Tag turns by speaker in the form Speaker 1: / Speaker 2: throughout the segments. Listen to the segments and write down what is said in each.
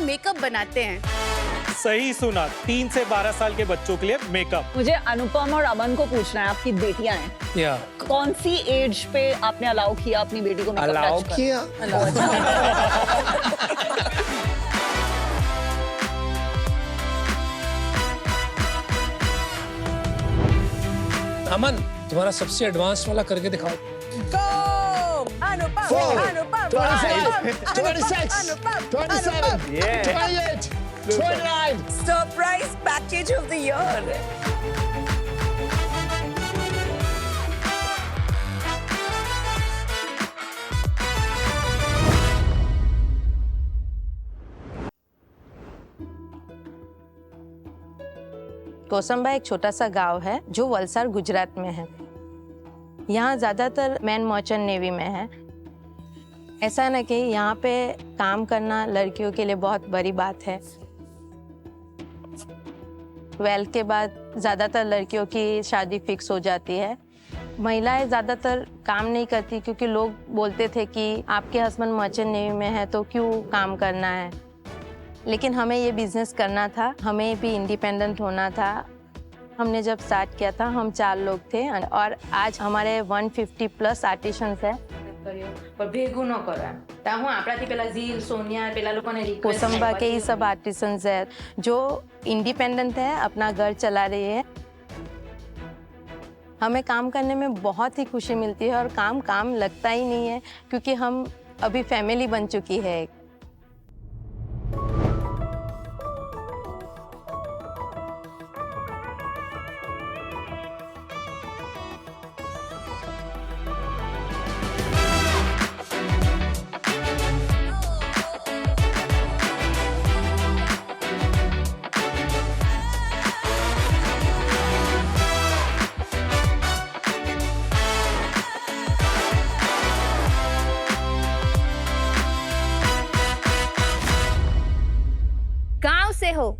Speaker 1: Makeup बनाते हैं।
Speaker 2: सही सुना, 3 से 12 साल के बच्चों के लिए मेकअप।
Speaker 3: मुझे अनुपम और अमन को पूछना है, आपकी बेटियां हैं,
Speaker 2: या
Speaker 3: कौन सी एज पे आपने अलाउ किया अपनी बेटी को मेकअप
Speaker 4: अलाउ
Speaker 3: टच कर?
Speaker 4: किया?
Speaker 5: अमन, तुम्हारा सबसे एडवांस वाला करके दिखाओ।
Speaker 1: अनुपम,
Speaker 4: 4,
Speaker 1: अनुपम,
Speaker 4: 25, 26, 27, 28, 29.
Speaker 1: Surprise package of the year.
Speaker 6: Kosamba एक छोटा सा गांव है जो वलसाड गुजरात में है। यहाँ ज़्यादातर मैन मर्चेंट नेवी में है। ऐसा ना कि यहाँ पे काम करना लड़कियों के लिए बहुत बड़ी बात है। 12 के बाद ज़्यादातर लड़कियों की शादी फिक्स हो जाती है। महिलाएं ज़्यादातर काम नहीं करती क्योंकि लोग बोलते थे कि आपके हस्बैंड मर्चेंट नेवी में है तो क्यों काम करना है। लेकिन हमें ये बिजनेस करना था, हमें भी इंडिपेंडेंट होना था। हमने जब स्टार्ट किया था हम 4 लोग थे और आज हमारे 150 प्लस आर्टिशन्स है। कोसंबा के ही सब आर्टिसन्स है जो इंडिपेंडेंट है, अपना घर चला रही है। हमें काम करने में बहुत ही खुशी मिलती है और काम लगता ही नहीं है क्योंकि हम अभी फैमिली बन चुकी है।
Speaker 7: गांव से हो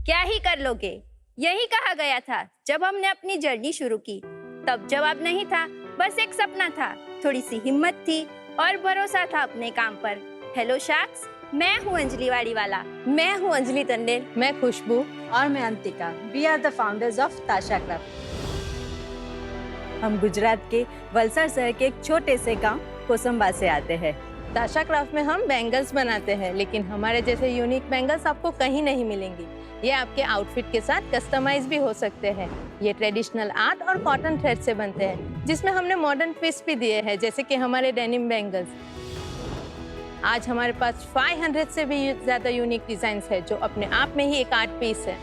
Speaker 7: क्या ही कर लोगे, यही कहा गया था जब हमने अपनी जर्नी शुरू की। तब जवाब नहीं था, बस एक सपना था, थोड़ी सी हिम्मत थी और भरोसा था अपने काम पर। हेलो शार्क्स, मैं हूँ अंजलि वाड़ीवाला।
Speaker 1: मैं हूँ अंजलि टंडेल।
Speaker 6: मैं खुशबू
Speaker 1: और मैं Antika. We are the founders of Tasha craft. हम गुजरात के वलसाड शहर के एक छोटे से गांव कोसंबा से आते हैं।
Speaker 6: ताशा क्राफ्ट में हम बैंगल्स बनाते हैं, लेकिन हमारे जैसे यूनिक बैंगल्स आपको कहीं नहीं मिलेंगी। ये आपके आउटफिट के साथ कस्टमाइज भी हो सकते हैं। ये ट्रेडिशनल आर्ट और कॉटन थ्रेड से बनते हैं, जिसमें हमने मॉडर्न ट्विस्ट भी दिए हैं, जैसे कि हमारे डेनिम बैंगल्स। आज हमारे पास 500 से भी ज्यादा यूनिक डिजाइन्स है, जो अपने आप में ही एक आर्ट पीस है।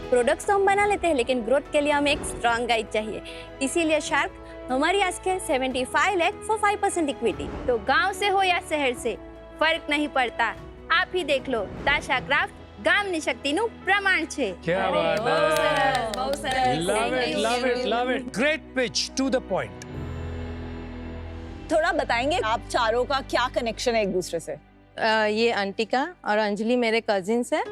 Speaker 7: प्रोडक्ट्स तो हम बना लेते हैं, लेकिन ग्रोथ के लिए हमें एक स्ट्रॉन्ग गाइड चाहिए। इसीलिए शार्क हमारी आस्क है 75 लाख फॉर 5% इक्विटी। तो गांव से हो या शहर से, फर्क नहीं पड़ता। आप ही देख लो, ताशा क्राफ्ट गामनी शक्तिનું પ્રમાણ છે।
Speaker 5: क्या बात है,
Speaker 1: बहुत सरस।
Speaker 5: love it, love it, love it. Great pitch, to the point.
Speaker 3: थोड़ा बताएंगे आप चारों का क्या कनेक्शन है एक दूसरे से?
Speaker 6: ये अंटिका और अंजलि मेरे कजिन्स है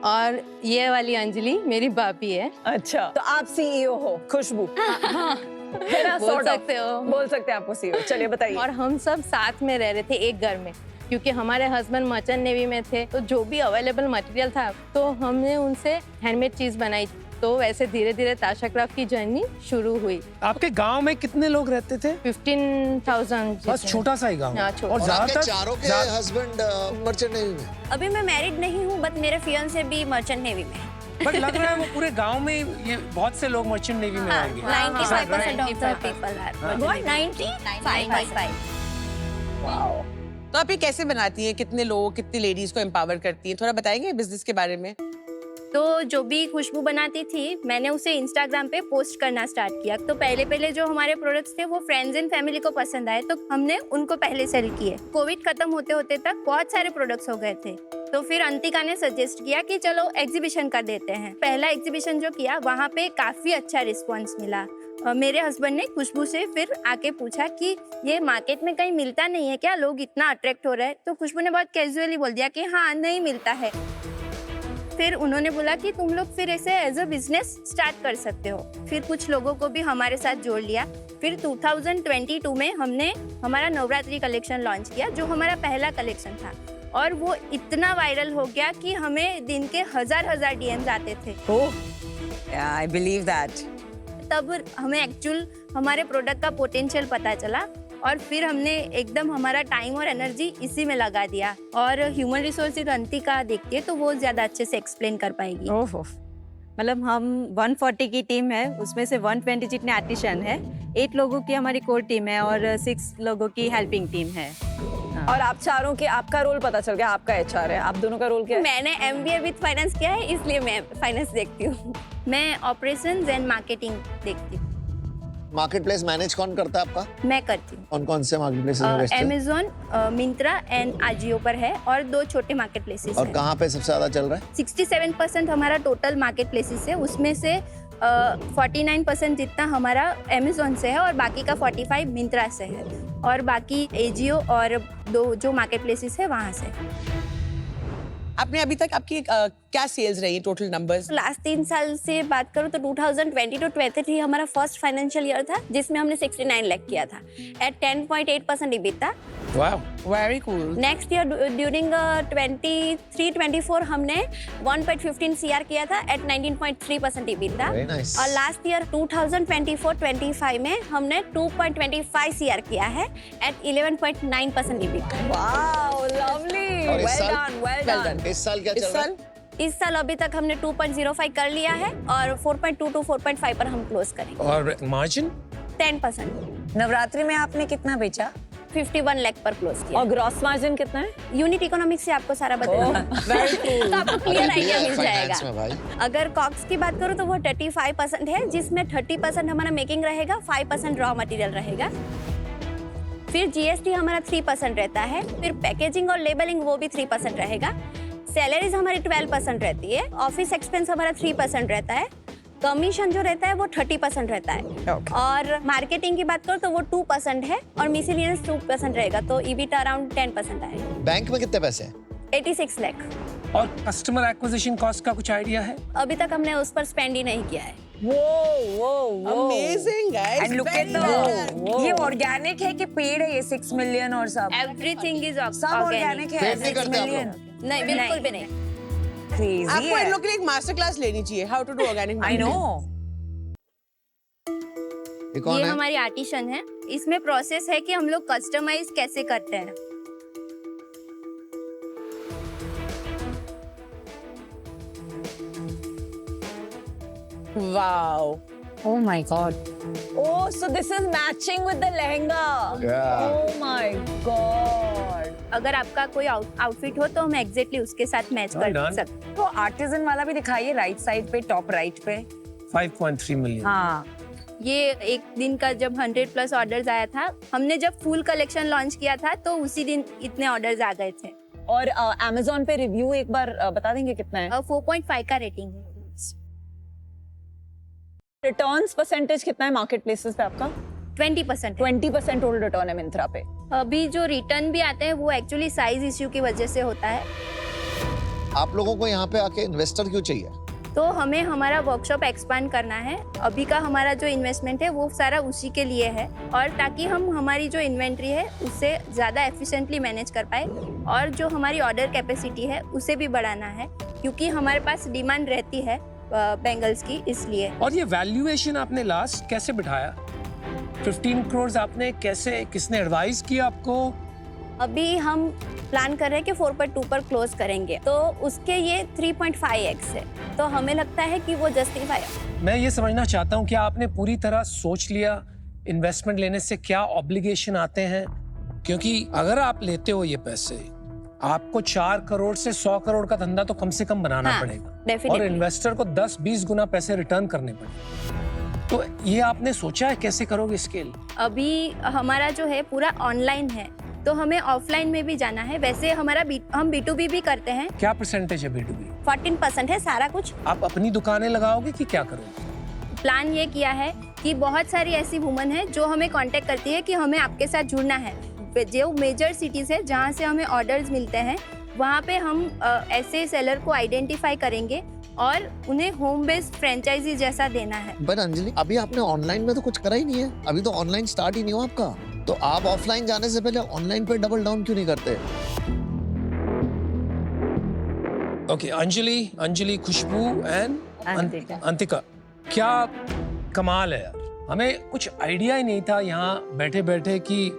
Speaker 6: और ये वाली अंजलि मेरी भाभी है।
Speaker 3: अच्छा, तो आप सीईओ हो, खुशबू? है ना,
Speaker 6: बोल
Speaker 3: sort of.
Speaker 6: सकते हो।
Speaker 3: बोल सकते हैं आपको सीईओ। चलिए बताइए।
Speaker 6: और हम सब साथ में रह रहे थे एक घर में, क्योंकि हमारे हस्बैंड मर्चेंट नेवी में थे, तो जो भी अवेलेबल मटेरियल था तो हमने उनसे हैंडमेड चीज बनाई। तो वैसे धीरे धीरे ताशा क्राफ्ट की जर्नी शुरू हुई।
Speaker 5: आपके गांव में कितने लोग रहते थे?
Speaker 6: 15,000।
Speaker 5: बस छोटा सा ही गांव।
Speaker 6: हाँ, छोटा।
Speaker 5: और
Speaker 4: आपके
Speaker 5: ज्यादातर
Speaker 4: चारों के हस्बैंड मर्चेंट नेवी में?
Speaker 7: अभी मैं मैरिड नहीं हूँ, बट मेरे फियांसे भी मर्चेंट नेवी में है।
Speaker 5: बट लग रहा है वो पूरे गांव में ये बहुत से लोग मर्चेंट नेवी में होंगे।
Speaker 7: 95% of the people are। What? 95?
Speaker 8: तो आप ये कैसे बनाती हैं? कितने लोग, कितनी लेडीज को एम्पावर करती हैं? थोड़ा बताएंगे बिजनेस के बारे में।
Speaker 7: तो जो भी खुशबू बनाती थी, मैंने उसे इंस्टाग्राम पे पोस्ट करना स्टार्ट किया। तो पहले जो हमारे प्रोडक्ट्स थे वो फ्रेंड्स एंड फैमिली को पसंद आए, तो हमने उनको पहले सेल किए। कोविड खत्म होते होते तक बहुत सारे प्रोडक्ट्स हो गए थे, तो फिर अंतिका ने सजेस्ट किया कि चलो एग्जीबिशन कर देते हैं। पहला एग्जीबिशन जो किया, वहाँ पे काफी अच्छा रिस्पॉन्स मिला। मेरे हस्बैंड ने खुशबू से फिर आके पूछा कि ये मार्केट में कहीं मिलता नहीं है क्या, लोग इतना अट्रैक्ट हो रहे हैं? तो खुशबू ने बहुत कैजुअली बोल दिया कि हाँ, नहीं मिलता है। फिर उन्होंने बोला कि तुम लोग फिर ऐसे एज अ बिजनेस स्टार्ट कर सकते हो। फिर कुछ लोगों को भी हमारे साथ जोड़ लिया। फिर 2022 में हमने हमारा नवरात्रि कलेक्शन लॉन्च किया, जो हमारा पहला कलेक्शन था। और वो इतना वायरल हो गया कि हमें दिन के हजार डीएम्स आते थे।
Speaker 3: I believe that.
Speaker 7: तब हमें एक्चुअल हमारे प्रोडक्ट का पोटेंशियल पता चला और फिर हमने एकदम हमारा टाइम और एनर्जी इसी में लगा दिया। और ह्यूमन रिसोर्सेज अंतिका देखती है तो वो ज़्यादा अच्छे से एक्सप्लेन कर पाएगी।
Speaker 1: ओहो, मतलब हम 140 की टीम है, उसमें से 120 जितने आर्टिशन है, 8 लोगों की हमारी कोर टीम है और 6 लोगों की हेल्पिंग टीम है।
Speaker 3: और आप चारों के, आपका रोल पता चल गया, आपका एचआर है, आप दोनों का रोल क्या है?
Speaker 7: मैंने एमबीए विद फाइनेंस किया है, इसलिए मैं फाइनेंस देखती हूँ। मैं ऑपरेशंस एंड मार्केटिंग देखती हूँ।
Speaker 4: मार्केट प्लेस मैनेज कौन करता है आपका?
Speaker 7: मैं करती हूँ।
Speaker 4: कौन कौन से मार्केट प्लेसेस में बेचते हैं?
Speaker 7: अमेज़न, मिंत्रा एंड आजियो पर है और 2 छोटे मार्केट प्लेसेस
Speaker 4: और
Speaker 7: हैं।
Speaker 4: कहाँ पे सबसे ज्यादा चल रहा है?
Speaker 7: 67% हमारा टोटल मार्केट प्लेसेस है, उसमें से 49% जितना हमारा अमेज़न से है और बाकी का 45 मिंत्रा से है और बाकी एजियो और 2 जो मार्केट प्लेसेस है वहाँ से।
Speaker 8: आपने अभी तक आपकी क्या सेल्स रही टोटल नंबर्स?
Speaker 7: लास्ट 3 साल से बात करूँ तो 2020 to 23 हमारा फर्स्ट फाइनेंशियल ईयर था जिसमें हमने 69 लाख किया था एट 10.8% EBITDA।
Speaker 5: वाह,
Speaker 8: very cool.
Speaker 7: Next year during 23-24 हमने 1.15 CR किया था एट 19.3% EBITDA।
Speaker 4: Very nice.
Speaker 7: और लास्ट ईयर 2024-25 में हमने 2.25 CR किया है एट 11.9% EBITDA।
Speaker 3: वाओ, लवली,
Speaker 4: और इस
Speaker 3: वेल
Speaker 4: साल?
Speaker 3: Done, well
Speaker 8: Well
Speaker 3: done.
Speaker 8: done.
Speaker 4: इस साल क्या चल रहा है?
Speaker 7: इस साल अभी तक हमने 2.05 कर लिया है और 4.2 to 4.5 पर हम क्लोज करेंगे।
Speaker 5: और मार्जिन?
Speaker 7: 10%।
Speaker 3: नवरात्रि में आपने कितना बेचा?
Speaker 7: 51 लाख पर क्लोज किया।
Speaker 3: और ग्रॉस मार्जिन कितना है?
Speaker 7: यूनिट इकोनॉमिक्स से आपको सारा बता
Speaker 3: वेरी कूल।
Speaker 7: तो आपको क्लियर आइडिया मिल
Speaker 4: फाइनेंस में
Speaker 7: जाएगा।
Speaker 4: भाई।
Speaker 7: अगर कॉक्स की बात करूँ तो वो 35% है जिसमें 30% हमारा मेकिंग रहेगा, 5% रॉ मटेरियल रहेगा। फिर जीएसटी हमारा 3% रहता है, फिर पैकेजिंग और लेबलिंग वो भी 3% रहेगा। सैलरीज हमारी 12% रहती है, ऑफिस एक्सपेंस हमारा 3% रहता है, कमीशन जो रहता है वो 30% रहता है।
Speaker 3: Okay.
Speaker 7: और मार्केटिंग की बात करो तो वो 2% है और मिसलेनियस 2% रहेगा, तो ईबिटा अराउंड 10% आएगा।
Speaker 4: बैंक में कितने पैसे हैं?
Speaker 7: 86 लाख।
Speaker 5: और कस्टमर एक्विजिशन कॉस्ट का कुछ आइडिया है?
Speaker 7: अभी तक हमने उस पर स्पेंड ही नहीं किया है।
Speaker 3: वो
Speaker 8: amazing guys.
Speaker 3: And look at the, ये ऑर्गेनिक है कि पेड है ये 6 मिलियन और सब?
Speaker 7: एवरीथिंग इज
Speaker 3: सब ऑर्गेनिक है।
Speaker 4: पेड नहीं
Speaker 3: 6
Speaker 4: करते आप
Speaker 3: मिलियन?
Speaker 4: लोग?
Speaker 7: नहीं, बिल्कुल भी नहीं।
Speaker 3: क्रेजी
Speaker 8: आपको इन
Speaker 3: है।
Speaker 8: लोग के लिए एक मास्टर क्लास लेनी चाहिए, how to do organic.
Speaker 3: I know.
Speaker 4: ये कौन
Speaker 7: ये
Speaker 4: है?
Speaker 7: हमारी आर्टिशन है। इसमें प्रोसेस है कि हम लोग कस्टमाइज कैसे करते हैं।
Speaker 8: Wow,
Speaker 3: Oh my god. Oh, so this is matching with the lehenga.
Speaker 4: Yeah.
Speaker 3: Oh my god.
Speaker 7: अगर आपका कोई आउटफिट हो तो हम एग्जैक्टली उसके साथ मैच
Speaker 5: Well
Speaker 7: कर
Speaker 5: done.
Speaker 7: सकते हैं।
Speaker 3: तो आर्टिजन वाला भी दिखाइए राइट साइड पे, टॉप राइट पे।
Speaker 5: 5.3 मिलियन।
Speaker 3: हाँ।
Speaker 7: ये एक दिन का जब 100+ ऑर्डर्स आया था, हमने जब फुल कलेक्शन लॉन्च किया था तो उसी दिन इतने ऑर्डर्स आ गए थे।
Speaker 3: और Amazon पे रिव्यू एक बार बता देंगे कितना है?
Speaker 7: 4.5 का रेटिंग है।
Speaker 3: रिटर्न्स परसेंटेज कितना है मार्केट प्लेसेस पे आपका?
Speaker 7: 20% है।
Speaker 3: 20% टोटल रिटर्न है मिंत्रा पे।
Speaker 7: अभी जो रिटर्न भी आते हैं वो एक्चुअली साइज इश्यू की वजह से होता है।
Speaker 4: आप लोगों को यहाँ पे आके इन्वेस्टर क्यों चाहिए?
Speaker 7: तो हमें हमारा वर्कशॉप एक्सपांड करना है। अभी का हमारा जो इन्वेस्टमेंट है वो सारा उसी के लिए है और ताकि हम हमारी जो इन्वेंट्री है उससे ज़्यादा एफिशिएंटली मैनेज कर पाए और जो हमारी ऑर्डर कैपेसिटी है उसे भी बढ़ाना है क्योंकि हमारे पास डिमांड रहती है बैंगल्स की, इसलिए।
Speaker 5: और ये वैल्यूएशन आपने लास्ट कैसे बिठाया? 15 करोड़ आपने कैसे, किसने एडवाइस किया आपको?
Speaker 7: अभी हम प्लान कर रहे हैं कि 4.2 पर क्लोज करेंगे तो उसके ये 3.5x है, तो हमें लगता है कि वो जस्टिफाई है।
Speaker 5: मैं ये समझना चाहता हूँ कि आपने पूरी तरह सोच लिया इन्वेस्टमेंट लेने से क्या ऑब्लिगेशन आते हैं? क्योंकि अगर आप लेते हो ये पैसे, आपको 4 करोड़ से 100 करोड़ का धंधा तो कम से कम बनाना
Speaker 7: हाँ,
Speaker 5: पड़ेगा
Speaker 7: definitely।
Speaker 5: और इन्वेस्टर को 10-20 गुना पैसे रिटर्न करने पड़ेंगे। तो ये आपने सोचा है कैसे करोगे स्केल?
Speaker 7: अभी हमारा जो है पूरा ऑनलाइन है तो हमें ऑफलाइन में भी जाना है। वैसे हमारा हम B2B भी करते हैं।
Speaker 5: क्या परसेंटेज है B2B?
Speaker 7: 14% है सारा कुछ।
Speaker 5: आप अपनी दुकानें लगाओगे कि क्या करोगे?
Speaker 7: प्लान ये किया है कि बहुत सारी ऐसी वुमन है जो हमें कांटेक्ट करती है कि हमें आपके साथ जुड़ना है। जो मेजर सिटीज है जहाँ से हमें ऑर्डर्स मिलते हैं वहाँ पे हम ऐसे सेलर को आइडेंटिफाई करेंगे और उन्हें होम बेस्ड फ्रेंचाइजी जैसा देना है।
Speaker 4: बट अंजलि, अभी आपने ऑनलाइन में तो कुछ करा ही नहीं है, अभी तो ऑनलाइन स्टार्ट ही नहीं हुआ आपका, तो आप ऑफलाइन जाने से पहले ऑनलाइन पे डबल डाउन क्यों नहीं करते?
Speaker 5: Okay, Anjali, Khushboo and
Speaker 1: Antika.
Speaker 5: अंतिका। क्या कमाल है यार, हमें कुछ आइडिया ही नहीं था यहाँ बैठे बैठे कि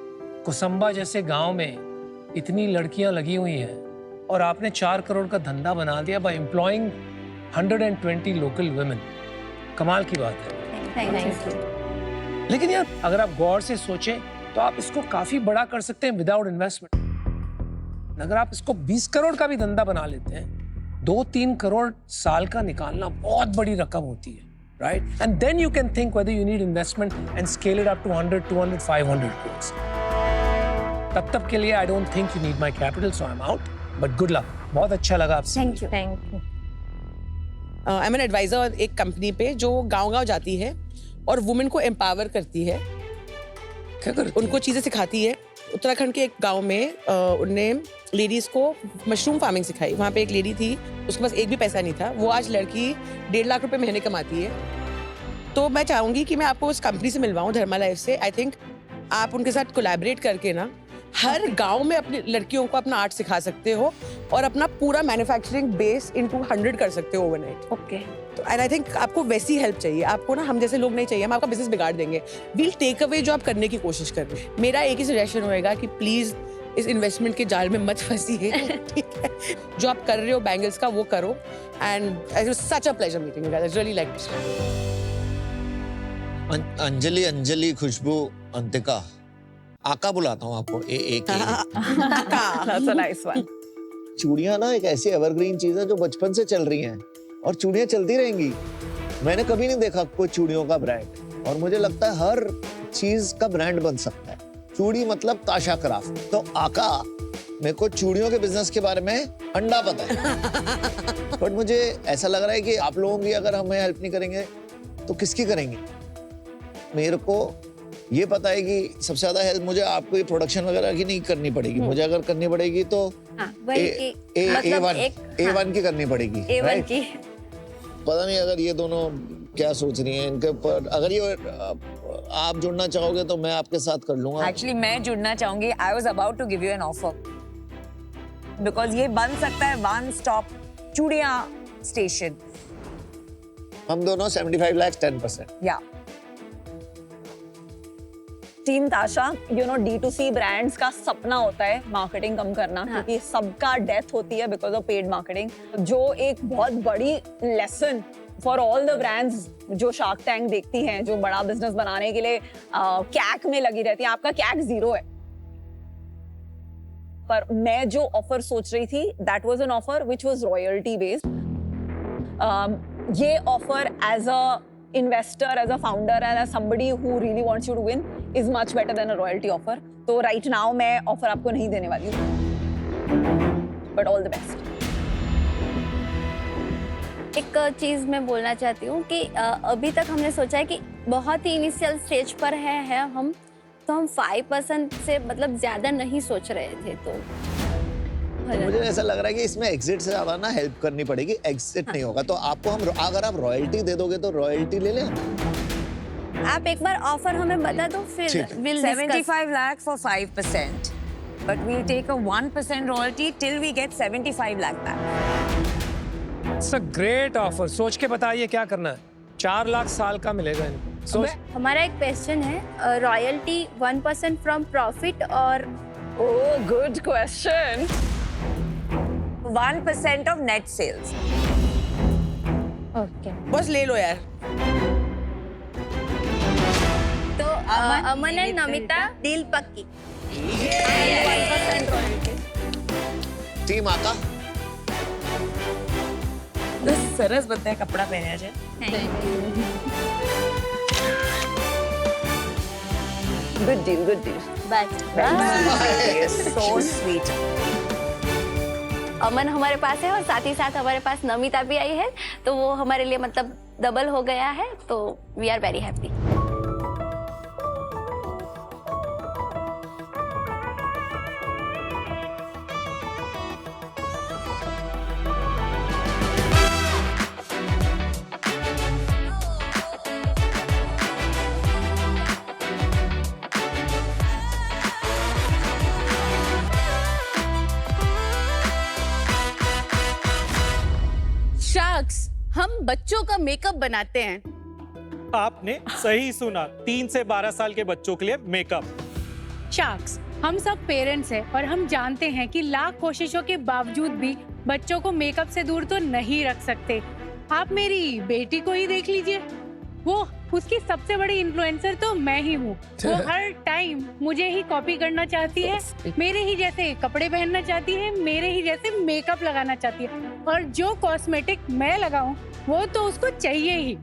Speaker 5: कुसुम्बा जैसे गांव में इतनी लड़कियां लगी हुई हैं और आपने 4 करोड़ का धंधा बना दिया बाय एम्प्लॉइंग 120 लोकल वुमेन। कमाल की बात है।
Speaker 7: Thank you.
Speaker 5: लेकिन यार अगर आप गौर से सोचें तो आप इसको काफी बड़ा कर सकते हैं विदाउट इन्वेस्टमेंट। अगर आप इसको 20 करोड़ का भी धंधा बना लेते हैं, 2-3 करोड़ साल का निकालना बहुत बड़ी रकम होती है, right? And then you can think whether you need investment and scale it up to 100, 200, 500 crores. तब के लिए I don't think you need my capital, so I'm out. But good luck. बहुत अच्छा लगा आपसे।
Speaker 7: Thank you.
Speaker 6: Thank you.
Speaker 8: I am an advisor एक company पे जो गांव-गांव जाती है और वुमेन को एम्पावर करती है,
Speaker 5: क्या करती
Speaker 8: उनको चीजें सिखाती है। उत्तराखंड के एक गांव में उनने लेडीज को मशरूम फार्मिंग सिखाई। वहाँ पे एक लेडी थी, उसके पास एक भी पैसा नहीं था। वो आज लड़की 1.5 लाख रुपए महीने कमाती है। तो मैं चाहूंगी कि मैं आपको उस कंपनी से मिलवाऊं, धर्मा लाइफ से। आई थिंक आप उनके साथ कोलैबोरेट करके ना हर गांव में अपनी लड़कियों को अपना आर्ट सिखा सकते हो और अपना पूरा मैन्युफैक्चरिंग बेस इनटू 100 कर सकते हो ओवरनाइट।
Speaker 7: ओके।
Speaker 8: तो एंड आई थिंक आपको वैसी हेल्प चाहिए। आपको ना हम जैसे लोग नहीं चाहिए, हम आपका बिजनेस बिगाड़ देंगे। वील टेक अवे जो आप करने की कोशिश कर रहे हैं। मेरा एक ही सजेशन होएगा कि प्लीज इस इन्वेस्टमेंट के जाल में मत फंसिए, ठीक है? जो आप कर रहे हो बैंगल्स का वो करो। And it was such a pleasure meeting you guys, I really like
Speaker 4: Anjali, Khushbu, Antika, आका बुलाता हूँ आपको। एक
Speaker 3: That's a nice one.
Speaker 4: चूड़ियां ना एक ऐसी एवरग्रीन चीज है जो बचपन से चल रही हैं और चूड़ियां चलती रहेंगी। मैंने कभी नहीं देखा कोई चूड़ियों का ब्रांड, और मुझे लगता है हर चीज का ब्रांड बन सकता है। चूड़ी मतलब ताशा क्राफ्ट। तो आका, मेरे को चूड़ियों के बिजनेस के बारे में अंडा पता है, बट मुझे ऐसा लग रहा है कि आप लोगों की अगर हमें हेल्प नहीं करेंगे तो किसकी करेंगे? मेरे को ये पता है कि सबसे ज्यादा हेल्प मुझे आपको ये प्रोडक्शन वगैरह की नहीं करनी पड़ेगी। मुझे अगर करनी पड़ेगी तो A1 की करनी पड़ेगी।
Speaker 3: A1
Speaker 4: right?
Speaker 3: की।
Speaker 4: पता नहीं अगर ये दोनों क्या सोच रही हैं इनके ऊपर। अगर ये आप जुड़ना चाहोगे तो मैं आपके साथ कर लूंगा।
Speaker 3: एक्चुअली मैं जुड़ना चाहूंगी। I was about to give you an offer because ये बन सकता है वन स्टॉप चूड़ियां स्टेशन।
Speaker 4: हम दोनों 75 लाख 10%।
Speaker 3: या टीम ताशा, यू नो D2C ब्रांड्स का सपना होता है मार्केटिंग कम करना, क्योंकि सबका डेथ होती है बिकॉज ऑफ पेड मार्केटिंग। जो एक बहुत बड़ी lesson for all the brands जो शार्क टैंक देखती हैं, जो बड़ा बिजनेस बनाने के लिए कैक में लगी रहती है। आपका कैक 0 है। पर मैं जो ऑफर सोच रही थी that was an offer which was royalty based. ये offer as a investor, as a founder and as somebody who really wants you to win is much better than a royalty offer. तो right now मैं offer आपको नहीं देने वाली हूँ, but all the best.
Speaker 7: एक चीज़ मैं बोलना चाहती हूँ कि अभी तक हमने सोचा है कि बहुत ही इनिशियल स्टेज पर है हम, तो हम 5% से मतलब ज़्यादा नहीं सोच रहे थे। तो
Speaker 4: मुझे ऐसा लग रहा है कि इसमें एग्जिट से ज्यादा ना हेल्प करनी पड़ेगी। एग्जिट नहीं होगा तो आपको हम, अगर आप रॉयल्टी दे दोगे तो रॉयल्टी ले लें।
Speaker 7: आप एक बार ऑफर हमें बता दो, फिर we'll discuss.
Speaker 3: 75 lakh for 5%, but we'll take a 1% royalty till we get 75 lakh back.
Speaker 5: It's a great offer. सोच के बताइए क्या करना है। 4 लाख साल का मिलेगा इनको। सोच।
Speaker 7: हमारा एक क्वेश्चन है, रॉयल्टी 1% फ्रॉम प्रॉफिट और
Speaker 3: Oh, good question. 1% of net sales.
Speaker 7: Okay.
Speaker 8: बस ले लो यार।
Speaker 7: तो अमन एंड नमिता डील पक्की।
Speaker 4: टीम आका,
Speaker 3: सरस बनता है कपड़ा पहने છે। Good deal, good deal.
Speaker 7: बस
Speaker 3: So sweet.
Speaker 7: अमन हमारे पास है और साथ ही साथ हमारे पास नमिता भी आई है, तो वो हमारे लिए मतलब डबल हो गया है, तो वी आर वेरी हैप्पी।
Speaker 9: हम बच्चों का मेकअप बनाते हैं।
Speaker 2: आपने सही सुना, 3 से 12 साल के बच्चों के लिए मेकअप।
Speaker 10: शार्क्स, हम सब पेरेंट्स हैं और हम जानते हैं कि लाख कोशिशों के बावजूद भी बच्चों को मेकअप से दूर तो नहीं रख सकते। आप मेरी बेटी को ही देख लीजिए, वो उसकी सबसे बड़ी इन्फ्लुएंसर तो मैं ही हूँ। वो हर टाइम मुझे ही कॉपी करना चाहती है, मेरे ही जैसे कपड़े पहनना चाहती है, मेरे ही जैसे मेकअप लगाना चाहती है, और जो कॉस्मेटिक मैं लगाऊं वो तो उसको चाहिए ही।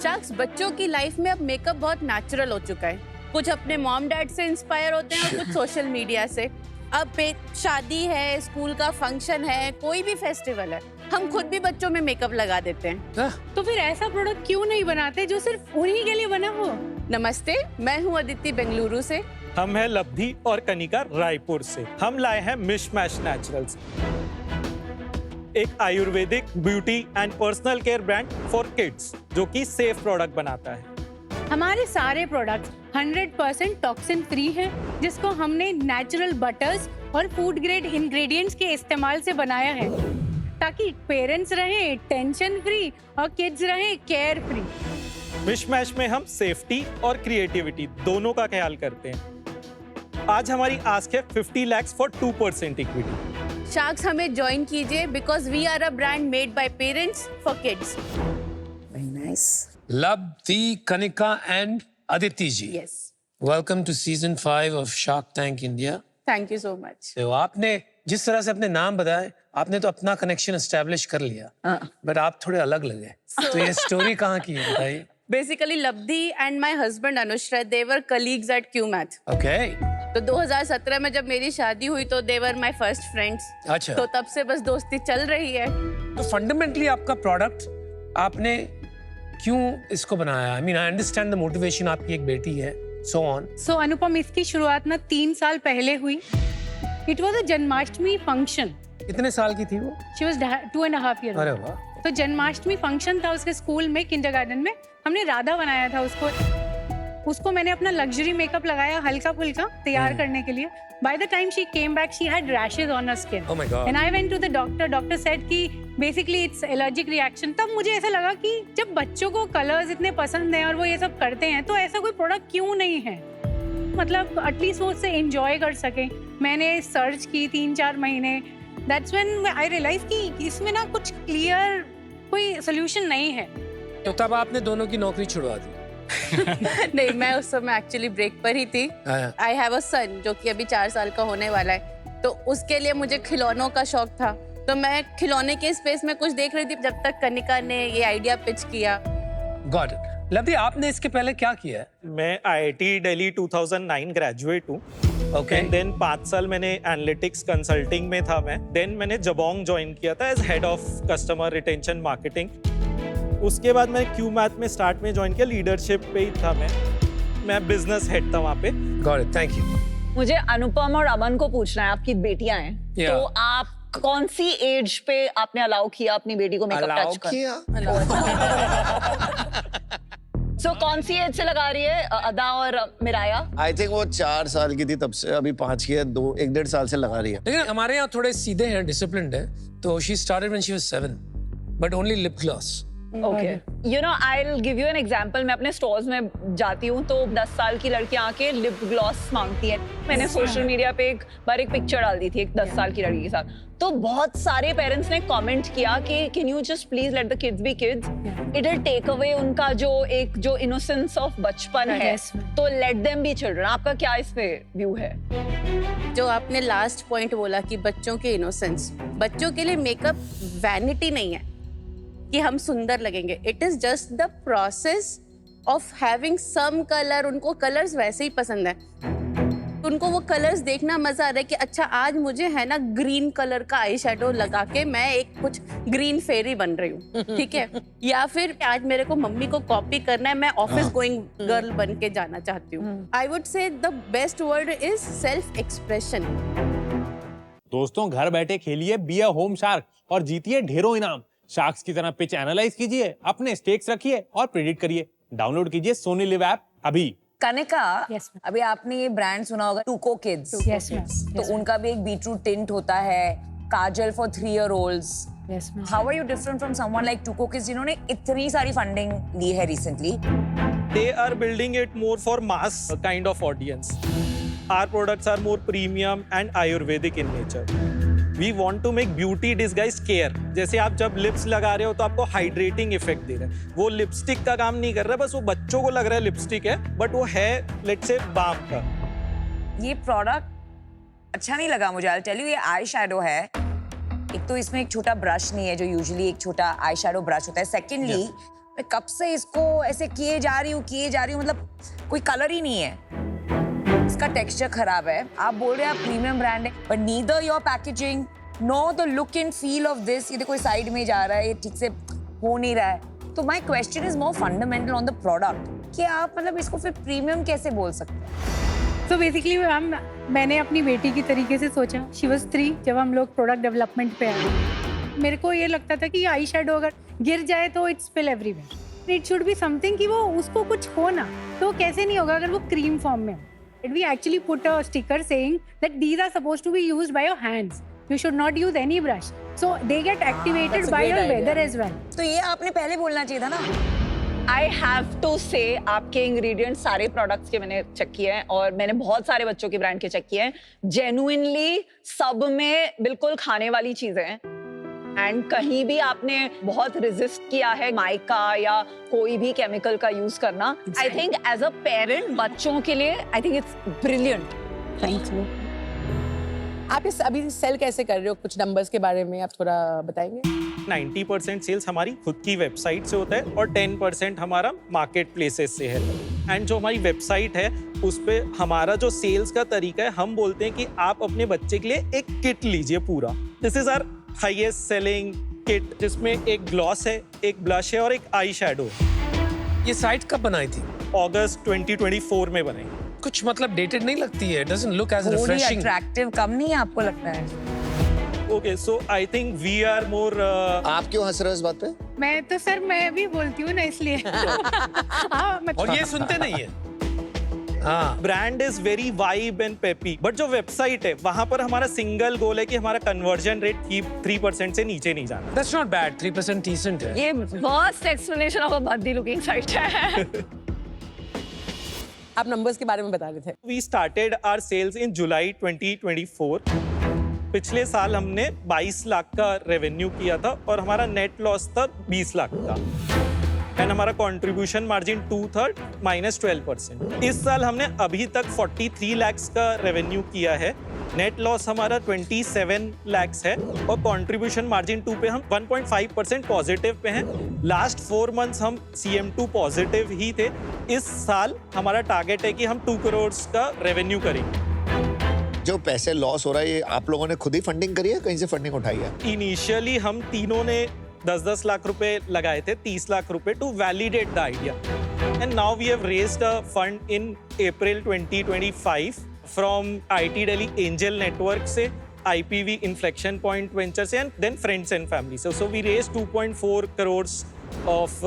Speaker 9: शख्स, बच्चों की लाइफ में अब मेकअप बहुत नेचुरल हो चुका है। कुछ अपने मॉम डैड से इंस्पायर होते हैं और कुछ सोशल मीडिया से। अब शादी है, स्कूल का फंक्शन है, कोई भी फेस्टिवल है, हम खुद भी बच्चों में मेकअप लगा देते हैं।
Speaker 10: तो फिर ऐसा प्रोडक्ट क्यों नहीं बनाते जो सिर्फ उन्हीं के लिए बना हो?
Speaker 9: नमस्ते, मैं हूँ अदिति बेंगलुरु से।
Speaker 2: हम हैं लब्धि और कनिका रायपुर से। हम लाए हैं मिशमैश नेचुरल्स, एक Ayurvedic beauty and personal care brand for kids जो कि सेफ प्रोडक्ट बनाता है।
Speaker 10: हमारे सारे प्रोडक्ट्स 100% टॉक्सिन फ्री हैं, जिसको हमने नेचुरल बटर्स और फूड ग्रेड इंग्रेडिएंट्स के इस्तेमाल से बनाया है, ताकि पेरेंट्स रहें टेंशन फ्री और किड्स रहें केयर फ्री।
Speaker 2: मिशमैश में हम सेफ्टी और क्रिएटिविटी दोनों का ख्याल करते हैं। आज हमारी आस्क है 50 lakhs फॉर 2% इक्विटी।
Speaker 9: शार्क्स, हमें ज्वाइन कीजिए because we are a brand made by parents for kids.
Speaker 5: Labdhi, Kanika and Aditi ji.
Speaker 9: Yes.
Speaker 5: Welcome to season 5 of Shark Tank India.
Speaker 9: Thank you so much.
Speaker 5: तो आपने जिस तरह से अपने नाम बताए, आपने तो अपना कनेक्शन एस्टेब्लिश कर लिया, बट आप थोड़े अलग लगे। तो ये स्टोरी कहाँ की है बताइए।
Speaker 9: Basically Labdhi and my husband Anushra, they were colleagues at Cuemath.
Speaker 5: Okay.
Speaker 9: तो 2017 में जब मेरी शादी हुई तो they were my first friends.
Speaker 5: अच्छा।
Speaker 9: तो तब से बस दोस्ती चल रही है।
Speaker 5: तो फंडामेंटली आपका प्रोडक्ट आपने क्यों इसको बनाया? I mean I understand the motivation, आपकी एक बेटी है, सो ऑन।
Speaker 10: सो अनुपम, इसकी शुरुआत ना 3 साल पहले हुई। It was a Janmashtami function.
Speaker 5: कितने साल की थी वो?
Speaker 10: She was 2.5 years।
Speaker 5: अरे वाह।
Speaker 10: तो जन्माष्टमी फंक्शन था उसके स्कूल में, किंडरगार्टन में। हमने राधा बनाया था उसको मैंने अपना लग्जरी मेकअप लगाया हल्का फुल्का तैयार करने के लिए। By the time she came back, she had rashes on her skin.
Speaker 5: Oh my God.
Speaker 10: And I went to the doctor. Doctor said कि बेसिकली इट्स एलर्जिक रिएक्शन। तब मुझे ऐसा लगा कि जब बच्चों को कलर्स इतने पसंद हैं और वो ये सब करते हैं, तो ऐसा कोई प्रोडक्ट क्यों नहीं है, मतलब एटलीस्ट वो उससे एंजॉय कर सके। मैंने सर्च की 3-4 महीने। दैट्स व्हेन आई रियलाइज कि इसमें ना कुछ क्लियर कोई सोल्यूशन नहीं है।
Speaker 5: तो तब आपने दोनों की नौकरी छुड़वा दी?
Speaker 9: नहीं, मैं उस समय एक्चुअली ब्रेक पर ही थी। आई हैव अ सन जो कि अभी 4 साल का होने वाला है, तो उसके लिए मुझे खिलौनों का शौक था। तो मैं खिलौने के स्पेस में कुछ देख रही थी जब तक कनिका ने ये आइडिया पिच किया।
Speaker 5: Got it. लब्धि, आपने इसके पहले क्या किया है?
Speaker 2: मैं IIT दिल्ली 2009 ग्रेजुएट हूँ।
Speaker 5: ओके।
Speaker 2: देन 5 साल मैंने एनालिटिक्स कंसल्टिंग में था मैं। देन मैंने जबोंग ज्वाइन किया था as head of customer retention marketing. उसके बाद मैं क्यूमैथ में स्टार्ट में ज्वाइन किया, लीडरशिप पे ही था मैं बिजनेस हेड था वहाँ पे।
Speaker 5: Got it, thank you.
Speaker 3: मुझे अनुपम और अमन को पूछना है, आपकी बेटियां हैं,
Speaker 5: Yeah.
Speaker 3: तो आप कौन सी एज पे आपने अलाउ किया अपनी बेटी को मेकअप
Speaker 4: अलाउ
Speaker 3: टच कर?
Speaker 4: किया।
Speaker 3: सो कौन सी एज से लगा रही है अदा और मिराया?
Speaker 4: आई थिंक वो 4 साल की थी तब से, अभी 5 की है, 1-1.5 साल से लगा रही है।
Speaker 5: लेकिन हमारे यहाँ थोड़े सीधे हैं, डिसिप्लिन्ड है। तो she started when she was 7, but only lip gloss.
Speaker 3: Okay, you know I will give you an example. मैं अपने स्टोर्स में जाती हूँ तो 10 साल की लड़कियां आके लिप ग्लॉस मांगती हैं। मैंने सोशल मीडिया पे एक बार एक पिक्चर डाल दी थी एक 10 साल की लड़की के साथ, तो बहुत सारे पेरेंट्स ने कमेंट किया कि can you just please let the kids be kids, it will take away उनका जो इनोसेंस ऑफ बचपन है, तो लेट देम बी चिल्ड्रन। आपका क्या इस पे व्यू है?
Speaker 9: जो आपने लास्ट पॉइंट बोला कि बच्चों के इनोसेंस, बच्चों के लिए मेकअप वैनिटी नहीं है कि हम सुंदर लगेंगे। It is just the process of having some colour. उनको कलर्स वैसे ही पसंद है, उनको वो कलर्स देखना मजा आ रहा है कि अच्छा आज मुझे है ना ग्रीन कलर का आई शेडो लगा के मैं एक कुछ ग्रीन फेरी बन रही हूँ, ठीक है। या फिर आज मेरे को मम्मी को कॉपी करना है, मैं ऑफिस गोइंग गर्ल बन के जाना चाहती हूँ। I would say the best word is self expression.
Speaker 11: दोस्तों, घर बैठे खेलिए बी अ होम शार्क और जीतिए ढेरों इनाम। शार्क्स की तरह पिच एनालाइज कीजिए, अपने स्टेक्स रखिए और प्रेडिक्ट करिए। डाउनलोड कीजिए सोनी लिव ऐप अभी।
Speaker 12: Kanika,
Speaker 10: Yes, ma'am.
Speaker 12: अभी आपने ये ब्रांड सुना होगा टूको किड्स।
Speaker 10: Yes, ma'am.
Speaker 12: तो उनका भी एक बीटरूट टिंट होता है, काजल for 3 year olds,
Speaker 10: Yes, ma'am.
Speaker 12: How are you different from someone like Tuko Kids जिन्होंने इतनी सारी फंडिंग ली है recently?
Speaker 2: They are building it more for mass kind of audience. Our products are more premium and Ayurvedic in nature. We want to make beauty disguise care. जैसे आप जब lips लगा रहे हो तो आपको हाइड्रेटिंग इफेक्ट दे रहा है, वो लिपस्टिक का काम नहीं कर रहा है, बस वो बच्चों को लग रहा है लिपस्टिक है, बट वो है लेट्स से बाम का।
Speaker 12: ये प्रोडक्ट अच्छा नहीं लगा मुझे। I'll tell you, ये आई शैडो है। एक तो इसमें एक छोटा ब्रश नहीं है जो यूजुअली एक छोटा आई शैडो ब्रश होता है। सेकेंडली मैं कब से इसको ऐसे किए जा रही हूँ, मतलब कोई कलर ही नहीं है। इसका टेक्सचर खराब है। आप बोल रहे हैं आप प्रीमियम ब्रांड है, but neither your packaging know the look and feel of this. ये देखो साइड में जा रहा है, ये ठीक से हो नहीं रहा है। तो my question is more fundamental on the product कि आप मतलब इसको फिर प्रीमियम कैसे बोल सकते हैं?
Speaker 10: तो बेसिकली मैम मैंने अपनी बेटी की तरीके से सोचा। शी वाज 3 जब हम लोग प्रोडक्ट डेवलपमेंट पे आए। मेरे को ये लगता था कि आई शैडो अगर गिर जाए तो it's spill everywhere. It should be something कि वो उसको कुछ हो ना, तो कैसे नहीं होगा अगर वो क्रीम फॉर्म में हो। We actually put a sticker saying that these are supposed to be used by your hands. You should not use any brush. So they get activated by your weather as well.
Speaker 12: तो ये आपने पहले बोलना चाहिए था ना।
Speaker 3: I have to say आपके ingredients सारे प्रोडक्ट्स के मैंने चेक किए हैं और मैंने बहुत सारे बच्चों के ब्रांड के चेक किए हैं। जेन्युइनली सब में बिल्कुल खाने वाली चीजें हैं एंड कहीं भी आपने बहुत रेजिस्ट किया है माइका या कोई भी केमिकल का यूज करना। I think as a parent बच्चों के लिए I think it's brilliant.
Speaker 8: Thank you. आप इस अभी सेल कैसे कर रहे हो, कुछ नंबर्स के बारे में आप थोड़ा बताएंगे?
Speaker 2: 90% सेल्स हमारी खुद की वेबसाइट से होता है और 10% हमारा मार्केट प्लेसेस से है। एंड जो हमारी वेबसाइट है उस पे हमारा जो सेल्स का तरीका है, हम बोलते हैं कि आप अपने बच्चे के लिए एक किट लीजिए पूरा। This is our highest selling kit, जिसमें एक ग्लॉस है, एक ब्लश है और एक आई शैडो।
Speaker 5: ये साइट कब बनाई थी?
Speaker 2: अगस्त 2024 में बनाई।
Speaker 5: कुछ मतलब डेटेड नहीं लगती है? डजंट लुक एज
Speaker 12: थोड़ी
Speaker 5: रिफ्रेशिंग।
Speaker 12: अट्रैक्टिव कम नहीं है आपको लगता है?
Speaker 2: Okay, so I think we are more.
Speaker 4: आप क्यों हंस रहे हो इस बात पे?
Speaker 10: मैं तो सर मैं भी बोलती हूँ ना इसलिए।
Speaker 5: और ये सुनते नहीं है। हाँ,
Speaker 2: brand is very vibe and peppy, but जो वेबसाइट है वहां पर हमारा सिंगल गोल है कि हमारा कन्वर्जन रेट 3% से नीचे नहीं जाना।
Speaker 5: That's not bad. 3% डिसेंट है।
Speaker 3: ये first explanation of a Baddi looking site है।
Speaker 8: आप नंबर्स के बारे में बता रहे थे।
Speaker 2: वी स्टार्टेड आवर सेल्स इन जुलाई 2024। पिछले साल हमने 22 लाख का रेवेन्यू किया था और हमारा नेट लॉस था 20 लाख का। एंड हमारा कंट्रीब्यूशन मार्जिन 2/3 -12%। इस साल हमने अभी तक 43 लाख का रेवेन्यू किया है। नेट लॉस हमारा 27 लाख है और कंट्रीब्यूशन मार्जिन 2 पे हम 1.5% पॉजिटिव पे हैं। लास्ट 4 मंथ्स हम CM2 पॉजिटिव ही थे। इस साल हमारा टारगेट है कि हम 2 करोड़ का रेवेन्यू करेंगे।
Speaker 4: जो पैसे लॉस हो रहा है ये आप लोगों ने खुद ही फंडिंग करी है, कहीं से फंडिंग उठाई है?
Speaker 2: इनिशियली हम तीनों ने 10-10 लाख रुपए लगाए थे, 30 लाख रुपए to validate the idea. And now we have raised a fund in April 2025 from IT Delhi angel network से, IPV इन्फ्लेक्शन पॉइंट वेंचर से, and then friends and family से। So we raise 2.4 crore of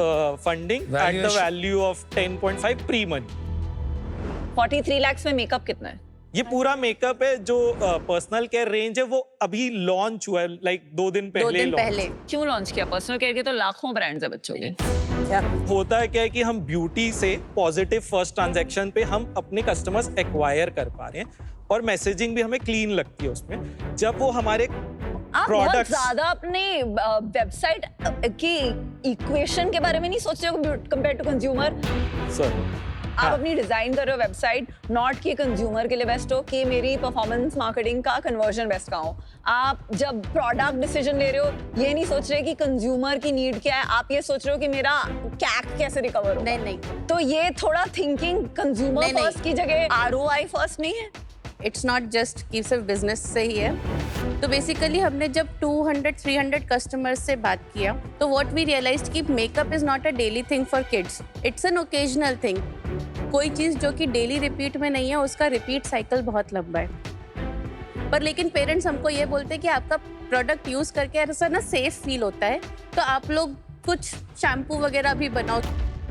Speaker 2: funding at the value of 10.5 pre money.
Speaker 3: 43 lakh में makeup कितना है?
Speaker 2: ये पूरा makeup है। जो पर्सनल केयर रेंज है वो अभी लॉन्च हुआ है, लाइक 2 दिन पहले।
Speaker 3: क्यों लॉन्च किया? पर्सनल केयर के तो लाखों ब्रांड्स है बच्चों के।
Speaker 2: होता है क्या है कि हम ब्यूटी से पॉजिटिव फर्स्ट ट्रांजैक्शन पे हम अपने कस्टमर्स एक्वायर कर पा रहे हैं और मैसेजिंग भी हमें क्लीन लगती है उसमें। जब वो हमारे
Speaker 3: आप बहुत ज्यादा अपने वेबसाइट की इक्वेशन के बारे में नहीं सोच रहे हो कंपेयर टू कंज्यूमर?
Speaker 2: सर
Speaker 3: आप अपनी डिजाइन कर रहे हो वेबसाइट नॉट कि कंज्यूमर के लिए बेस्ट हो, कि मेरी परफॉर्मेंस मार्केटिंग का कन्वर्जन बेस्ट का हो। आप जब प्रोडक्ट डिसीजन ले रहे हो ये नहीं सोच रहे कि कंज्यूमर की नीड क्या है, आप ये सोच रहे हो कि मेरा कैक कैसे रिकवर हो।
Speaker 9: नहीं।
Speaker 3: तो ये थोड़ा थिंकिंग कंज्यूमर फर्स्ट की जगह ROI फर्स्ट नहीं है।
Speaker 9: इट्स नॉट जस्ट कि सिर्फ बिजनेस से ही है। तो बेसिकली हमने जब 200-300 कस्टमर्स से बात किया तो व्हाट वी रियलाइज्ड कि makeup is not a daily thing for kids, it's an occasional thing. कोई चीज़ जो कि डेली रिपीट में नहीं है उसका रिपीट साइकिल बहुत लंबा है। पर लेकिन पेरेंट्स हमको ये बोलते हैं कि आपका प्रोडक्ट यूज़ करके ऐसा ना सेफ फील होता है, तो आप लोग कुछ शैम्पू वगैरह भी बनाओ,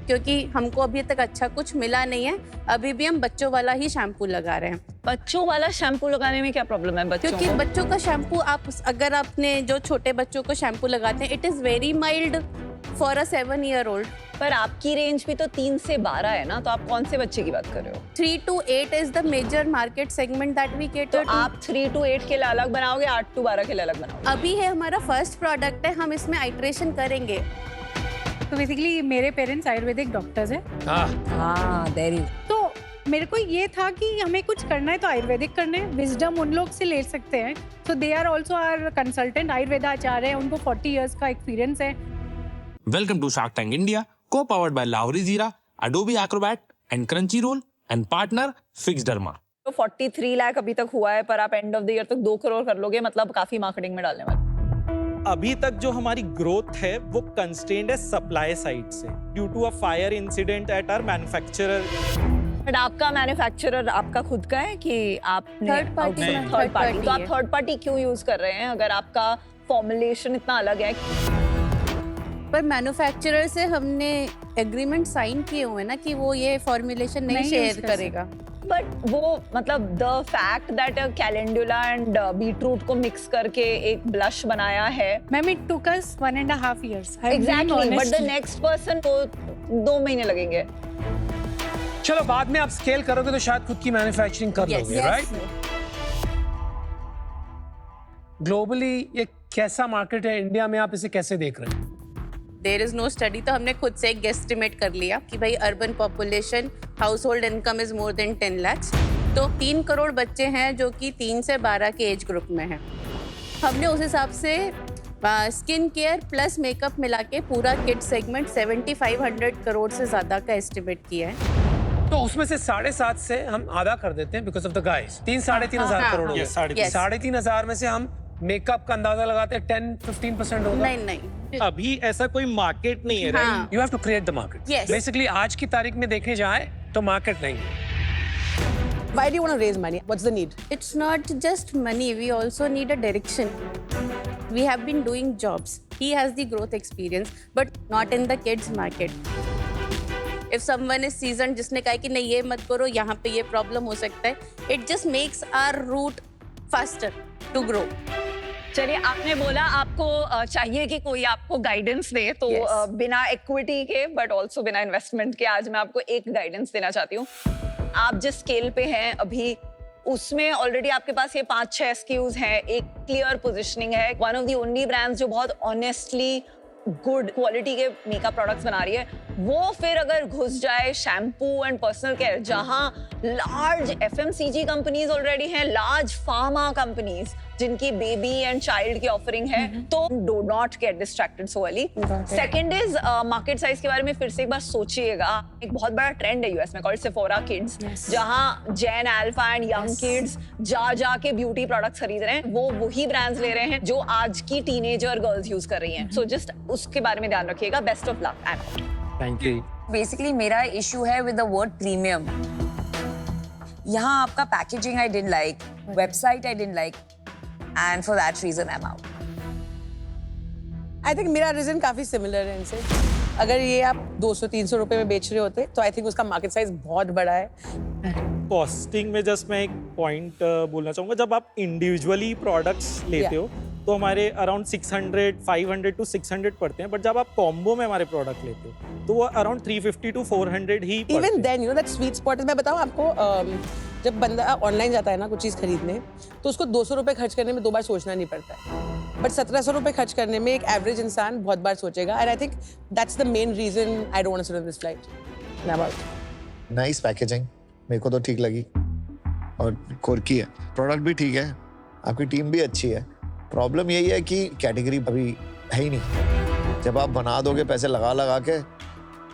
Speaker 9: क्योंकि हमको अभी तक अच्छा कुछ मिला नहीं है। अभी भी हम बच्चों वाला ही शैम्पू लगा रहे हैं।
Speaker 3: बच्चों वाला शैम्पू लगाने में क्या प्रॉब्लम है बच्चों
Speaker 9: क्योंकि
Speaker 3: को?
Speaker 9: बच्चों का शैम्पू आप अगर आपने जो छोटे बच्चों को शैम्पू लगाते हैं, it is very mild for a 7-year-old.
Speaker 3: पर आपकी रेंज भी तो 3 से 12 है ना, तो आप कौन से बच्चे की बात कर रहे हो?
Speaker 9: 3 to 8 is the major market segment that we
Speaker 3: तो
Speaker 9: cater to.
Speaker 3: आप 3 to 8 के लिए अलग बनाओगे, 8 to 12 के लिए अलग बनाओगे?
Speaker 9: अभी है हमारा फर्स्ट प्रोडक्ट है, हम इसमें आइट्रेशन करेंगे.
Speaker 10: तो बेसिकली मेरे पेरेंट्स आयुर्वेदिक डॉक्टर्स हैं,
Speaker 12: हाँ देयर यू
Speaker 10: तो मेरे को ये था कि हमें कुछ करना है तो आयुर्वेदिक करना है, विजडम उन लोग से ले सकते हैं. तो they are also our consultant आयुर्वेदाचार्य है, उनको 40 years का एक्सपीरियंस है.
Speaker 11: Welcome to Shark Tank India, co-powered by Lahori Zira, Adobe Acrobat and Crunchyroll and partner Fixderma.
Speaker 3: तो 43 लाख अभी तक हुआ है, पर आप एंड ऑफ द ईयर तक 2 करोड़ कर लोगे, मतलब काफी मार्केटिंग में डालने वाले.
Speaker 2: अभी तक जो हमारी ग्रोथ है वो कंस्ट्रेंड है सप्लाई साइड से due to a fire incident at our manufacturer.
Speaker 3: But आपका मैन्युफैक्चरर आपका खुद का है कि आपने
Speaker 9: Third party
Speaker 2: नहीं.
Speaker 9: है.
Speaker 3: Third party? तो आप
Speaker 9: है.
Speaker 3: थर्ड पार्टी क्यों यूज कर रहे हैं अगर आपका फॉर्मुलेशन इतना अलग है?
Speaker 9: पर मैन्युफैक्चरर से हमने एग्रीमेंट साइन किए हुए हैं ना कि वो ये फॉर्मुलेशन नहीं
Speaker 10: नहीं
Speaker 9: शेयर
Speaker 10: use कर
Speaker 9: करेगा.
Speaker 3: बट वो मतलब the fact that calendula and beetroot को मिक्स करके एक ब्लश बनाया है.
Speaker 10: Ma'am it took us 1.5 years.
Speaker 3: Exactly, but the next person को 2 महीने लगेंगे.
Speaker 5: चलो बाद में आप स्केल करोगे तो शायद खुद की मैन्युफैक्चरिंग कर
Speaker 9: Yes,
Speaker 5: लोगे,
Speaker 9: yes.
Speaker 5: राइट? ग्लोबली ये कैसा मार्केट है, इंडिया में आप इसे कैसे देख रहे हैं?
Speaker 9: देयर इज नो स्टडी, तो हमने खुद से एक गेस्टिमेट कर लिया कि भाई urban population house hold income is more than 10 lakhs. तो 3 करोड़ बच्चे हैं जो कि 3 से 12 के एज ग्रुप में हैं. हमने उस हिसाब से स्किन केयर प्लस मेकअप मिला के पूरा किड सेगमेंट 7500 करोड़ से ज्यादा का एस्टिमेट किया है.
Speaker 5: तो उसमें से 7.5 से हम आधा कर देते हैं बिकॉज ऑफ द गाइस. 3-3.5 हजार करोड़ हो गए.
Speaker 2: Yes, 3.5.
Speaker 9: Yes.
Speaker 5: 3.5 में से हम मेकअप का अंदाजा लगाते हैं 10-15% होगा.
Speaker 9: नहीं
Speaker 2: अभी ऐसा कोई मार्केट नहीं है.
Speaker 9: हाँ.
Speaker 5: You have to create the market.
Speaker 9: Yes.
Speaker 5: Basically आज की तारीख में देखे जाए तो मार्केट नहीं है.
Speaker 8: Why do you want to raise money? What's the need?
Speaker 9: It's not just money, we also need a direction. We have been doing jobs. He has the growth experience, but not in the kids market. If someone is seasoned, जिसने कहा कि नहीं ये मत करो, यहाँ पे ये प्रॉब्लम हो सकता है, it just makes our route faster to grow.
Speaker 3: चलिए, आपने बोला आपको चाहिए कि कोई आपको गाइडेंस दे, तो
Speaker 9: Yes.
Speaker 3: बिना इक्विटी के बट ऑल्सो बिना इन्वेस्टमेंट के आज मैं आपको एक गाइडेंस देना चाहती हूँ. आप जिस स्केल पे हैं अभी, उसमें ऑलरेडी आपके पास ये 5-6 SKUs हैं, एक क्लियर पोजिशनिंग है, one of the only brands जो बहुत ऑनेस्टली गुड क्वालिटी के मेकअप प्रोडक्ट्स बना रही है. वो फिर अगर घुस जाए शैम्पू एंड पर्सनल केयर, जहां लार्ज FMCG कंपनीज ऑलरेडी हैं, लार्ज फार्मा कंपनीज जिनकी बेबी एंड चाइल्ड की ऑफरिंग है, तो do not get distracted so early. Second is market size के बारे में फिर से एक बार सोचिएगा. एक बहुत बड़ा ट्रेंड है यूएस में कॉल्ड सेफोरा किड्स, जहां जेन अल्फा एंड यंग किड्स जा के ब्यूटी प्रोडक्ट्स खरीद रहे हैं. वो वही ब्रांड्स ले रहे हैं जो आज की टीनेजर गर्ल्स यूज कर रही हैं. सो जस्ट उसके बारे में ध्यान रखिएगा. Best of luck.
Speaker 5: Thank you.
Speaker 12: Basically मेरा इशू है विद द वर्ड प्रीमियम. यहाँ आपका packaging I didn't like, website I didn't like, and for that reason I am out.
Speaker 8: I think मेरा रीजन काफी सिमिलर है इनसे. अगर ये आप 200-300 रुपए में बेच रहे होते तो आई थिंक उसका मार्केट साइज बहुत बड़ा है.
Speaker 2: कॉस्टिंग में जस्ट मैं एक पॉइंट बोलना चाहूंगा. जब आप इंडिविजुअली प्रोडक्ट्स लेते हो तो हमारे अराउंड 500 to 600 पड़ते हैं, बट जब आप कॉम्बो में हमारे प्रोडक्ट लेते हो तो वो अराउंड 350 to 400 ही पड़ते
Speaker 8: इवन
Speaker 2: हैं.
Speaker 8: Then you know that sweet spot. मैं बताऊं आपको, जब बंदा ऑनलाइन जाता है ना कुछ चीज खरीदने, तो उसको 200 रुपए खर्च करने में 2 बार सोचना नहीं पड़ता है. बट 1700 रुपए खर्च करने में एक एवरेज इंसान बहुत बार सोचेगा. And I think that's the main reason I don't want to sit on this flight.
Speaker 4: Nice packaging, मेरे को तो ठीक लगी और कोर्की है. प्रोडक्ट भी ठीक है, आपकी टीम भी अच्छी है. प्रॉब्लम यही है कि कैटेगरी अभी है ही नहीं. जब आप बना दोगे पैसे लगा के,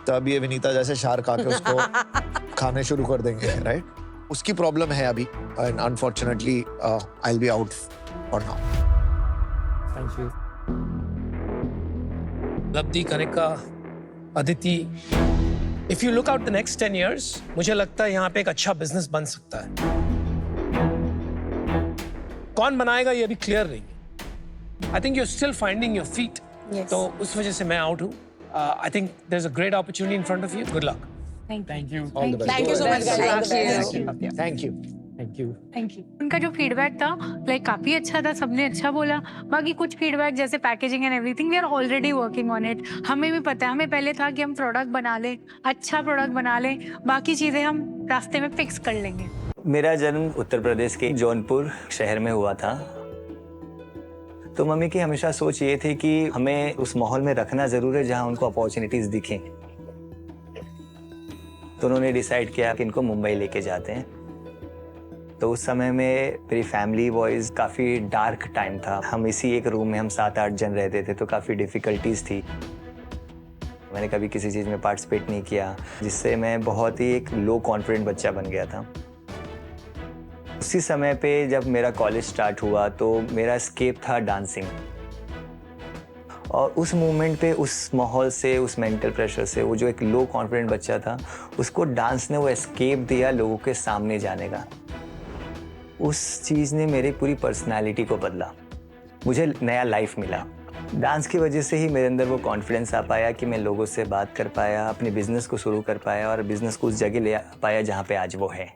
Speaker 4: तब ये विनीता जैसे शार्क आके उसको खाने शुरू कर देंगे, राइट? उसकी प्रॉब्लम है अभी, and unfortunately I will be out for now.
Speaker 5: Thank you. Labdhi, Kanika, Aditi, if you look out the next 10 years, मुझे लगता है यहाँ पे एक अच्छा बिजनेस बन सकता है. कौन बनाएगा ये अभी क्लियर नहीं. I think you are still finding your feet. तो उस वजह से मैं आउट हूँ. I think there is a great opportunity in front of you. Good luck.
Speaker 10: Thank you.
Speaker 5: Thank you.
Speaker 2: All the best.
Speaker 8: Thank you so much, guys.
Speaker 3: Thank you.
Speaker 4: Thank you.
Speaker 11: Thank you.
Speaker 10: Thank you. उनका जो feedback था like काफी अच्छा था, सबने अच्छा बोला। बाकी कुछ फीडबैक जैसे packaging and everything we are already working on it. हमें भी पता है, हमें पहले था कि हम प्रोडक्ट बना लें, अच्छा प्रोडक्ट बना लें, बाकी चीजें हम रास्ते में फिक्स कर लेंगे।
Speaker 13: मेरा जन्म उत्तर प्रदेश के जौनपुर शहर में हुआ था। तो मम्मी की हमेशा सोच ये थी कि हमें उस माहौल में रखना जरूर है जहां उनको अपॉर्चुनिटीज दिखें। तो उन्होंने डिसाइड किया कि इनको मुंबई लेके जाते हैं। तो उस समय में मेरी फैमिली वॉइस काफ़ी डार्क टाइम था। हम इसी एक रूम में हम 7-8 जन रहते थे, तो काफ़ी डिफ़िकल्टीज थी। मैंने कभी किसी चीज़ में पार्टिसिपेट नहीं किया, जिससे मैं बहुत ही एक लो कॉन्फिडेंट बच्चा बन गया था। उसी समय पे जब मेरा कॉलेज स्टार्ट हुआ तो मेरा एस्केप था डांसिंग। और उस मोमेंट पे, उस माहौल से, उस मेंटल प्रेशर से, वो जो एक लो कॉन्फिडेंट बच्चा था, उसको डांस ने वो एस्केप दिया लोगों के सामने जाने का। उस चीज़ ने मेरी पूरी पर्सनालिटी को बदला, मुझे नया लाइफ मिला। डांस की वजह से ही मेरे अंदर वो कॉन्फिडेंस आ पाया कि मैं लोगों से बात कर पाया, अपने बिजनेस को शुरू कर पाया और बिजनेस को उस जगह ले पाया जहाँ पे आज वो है।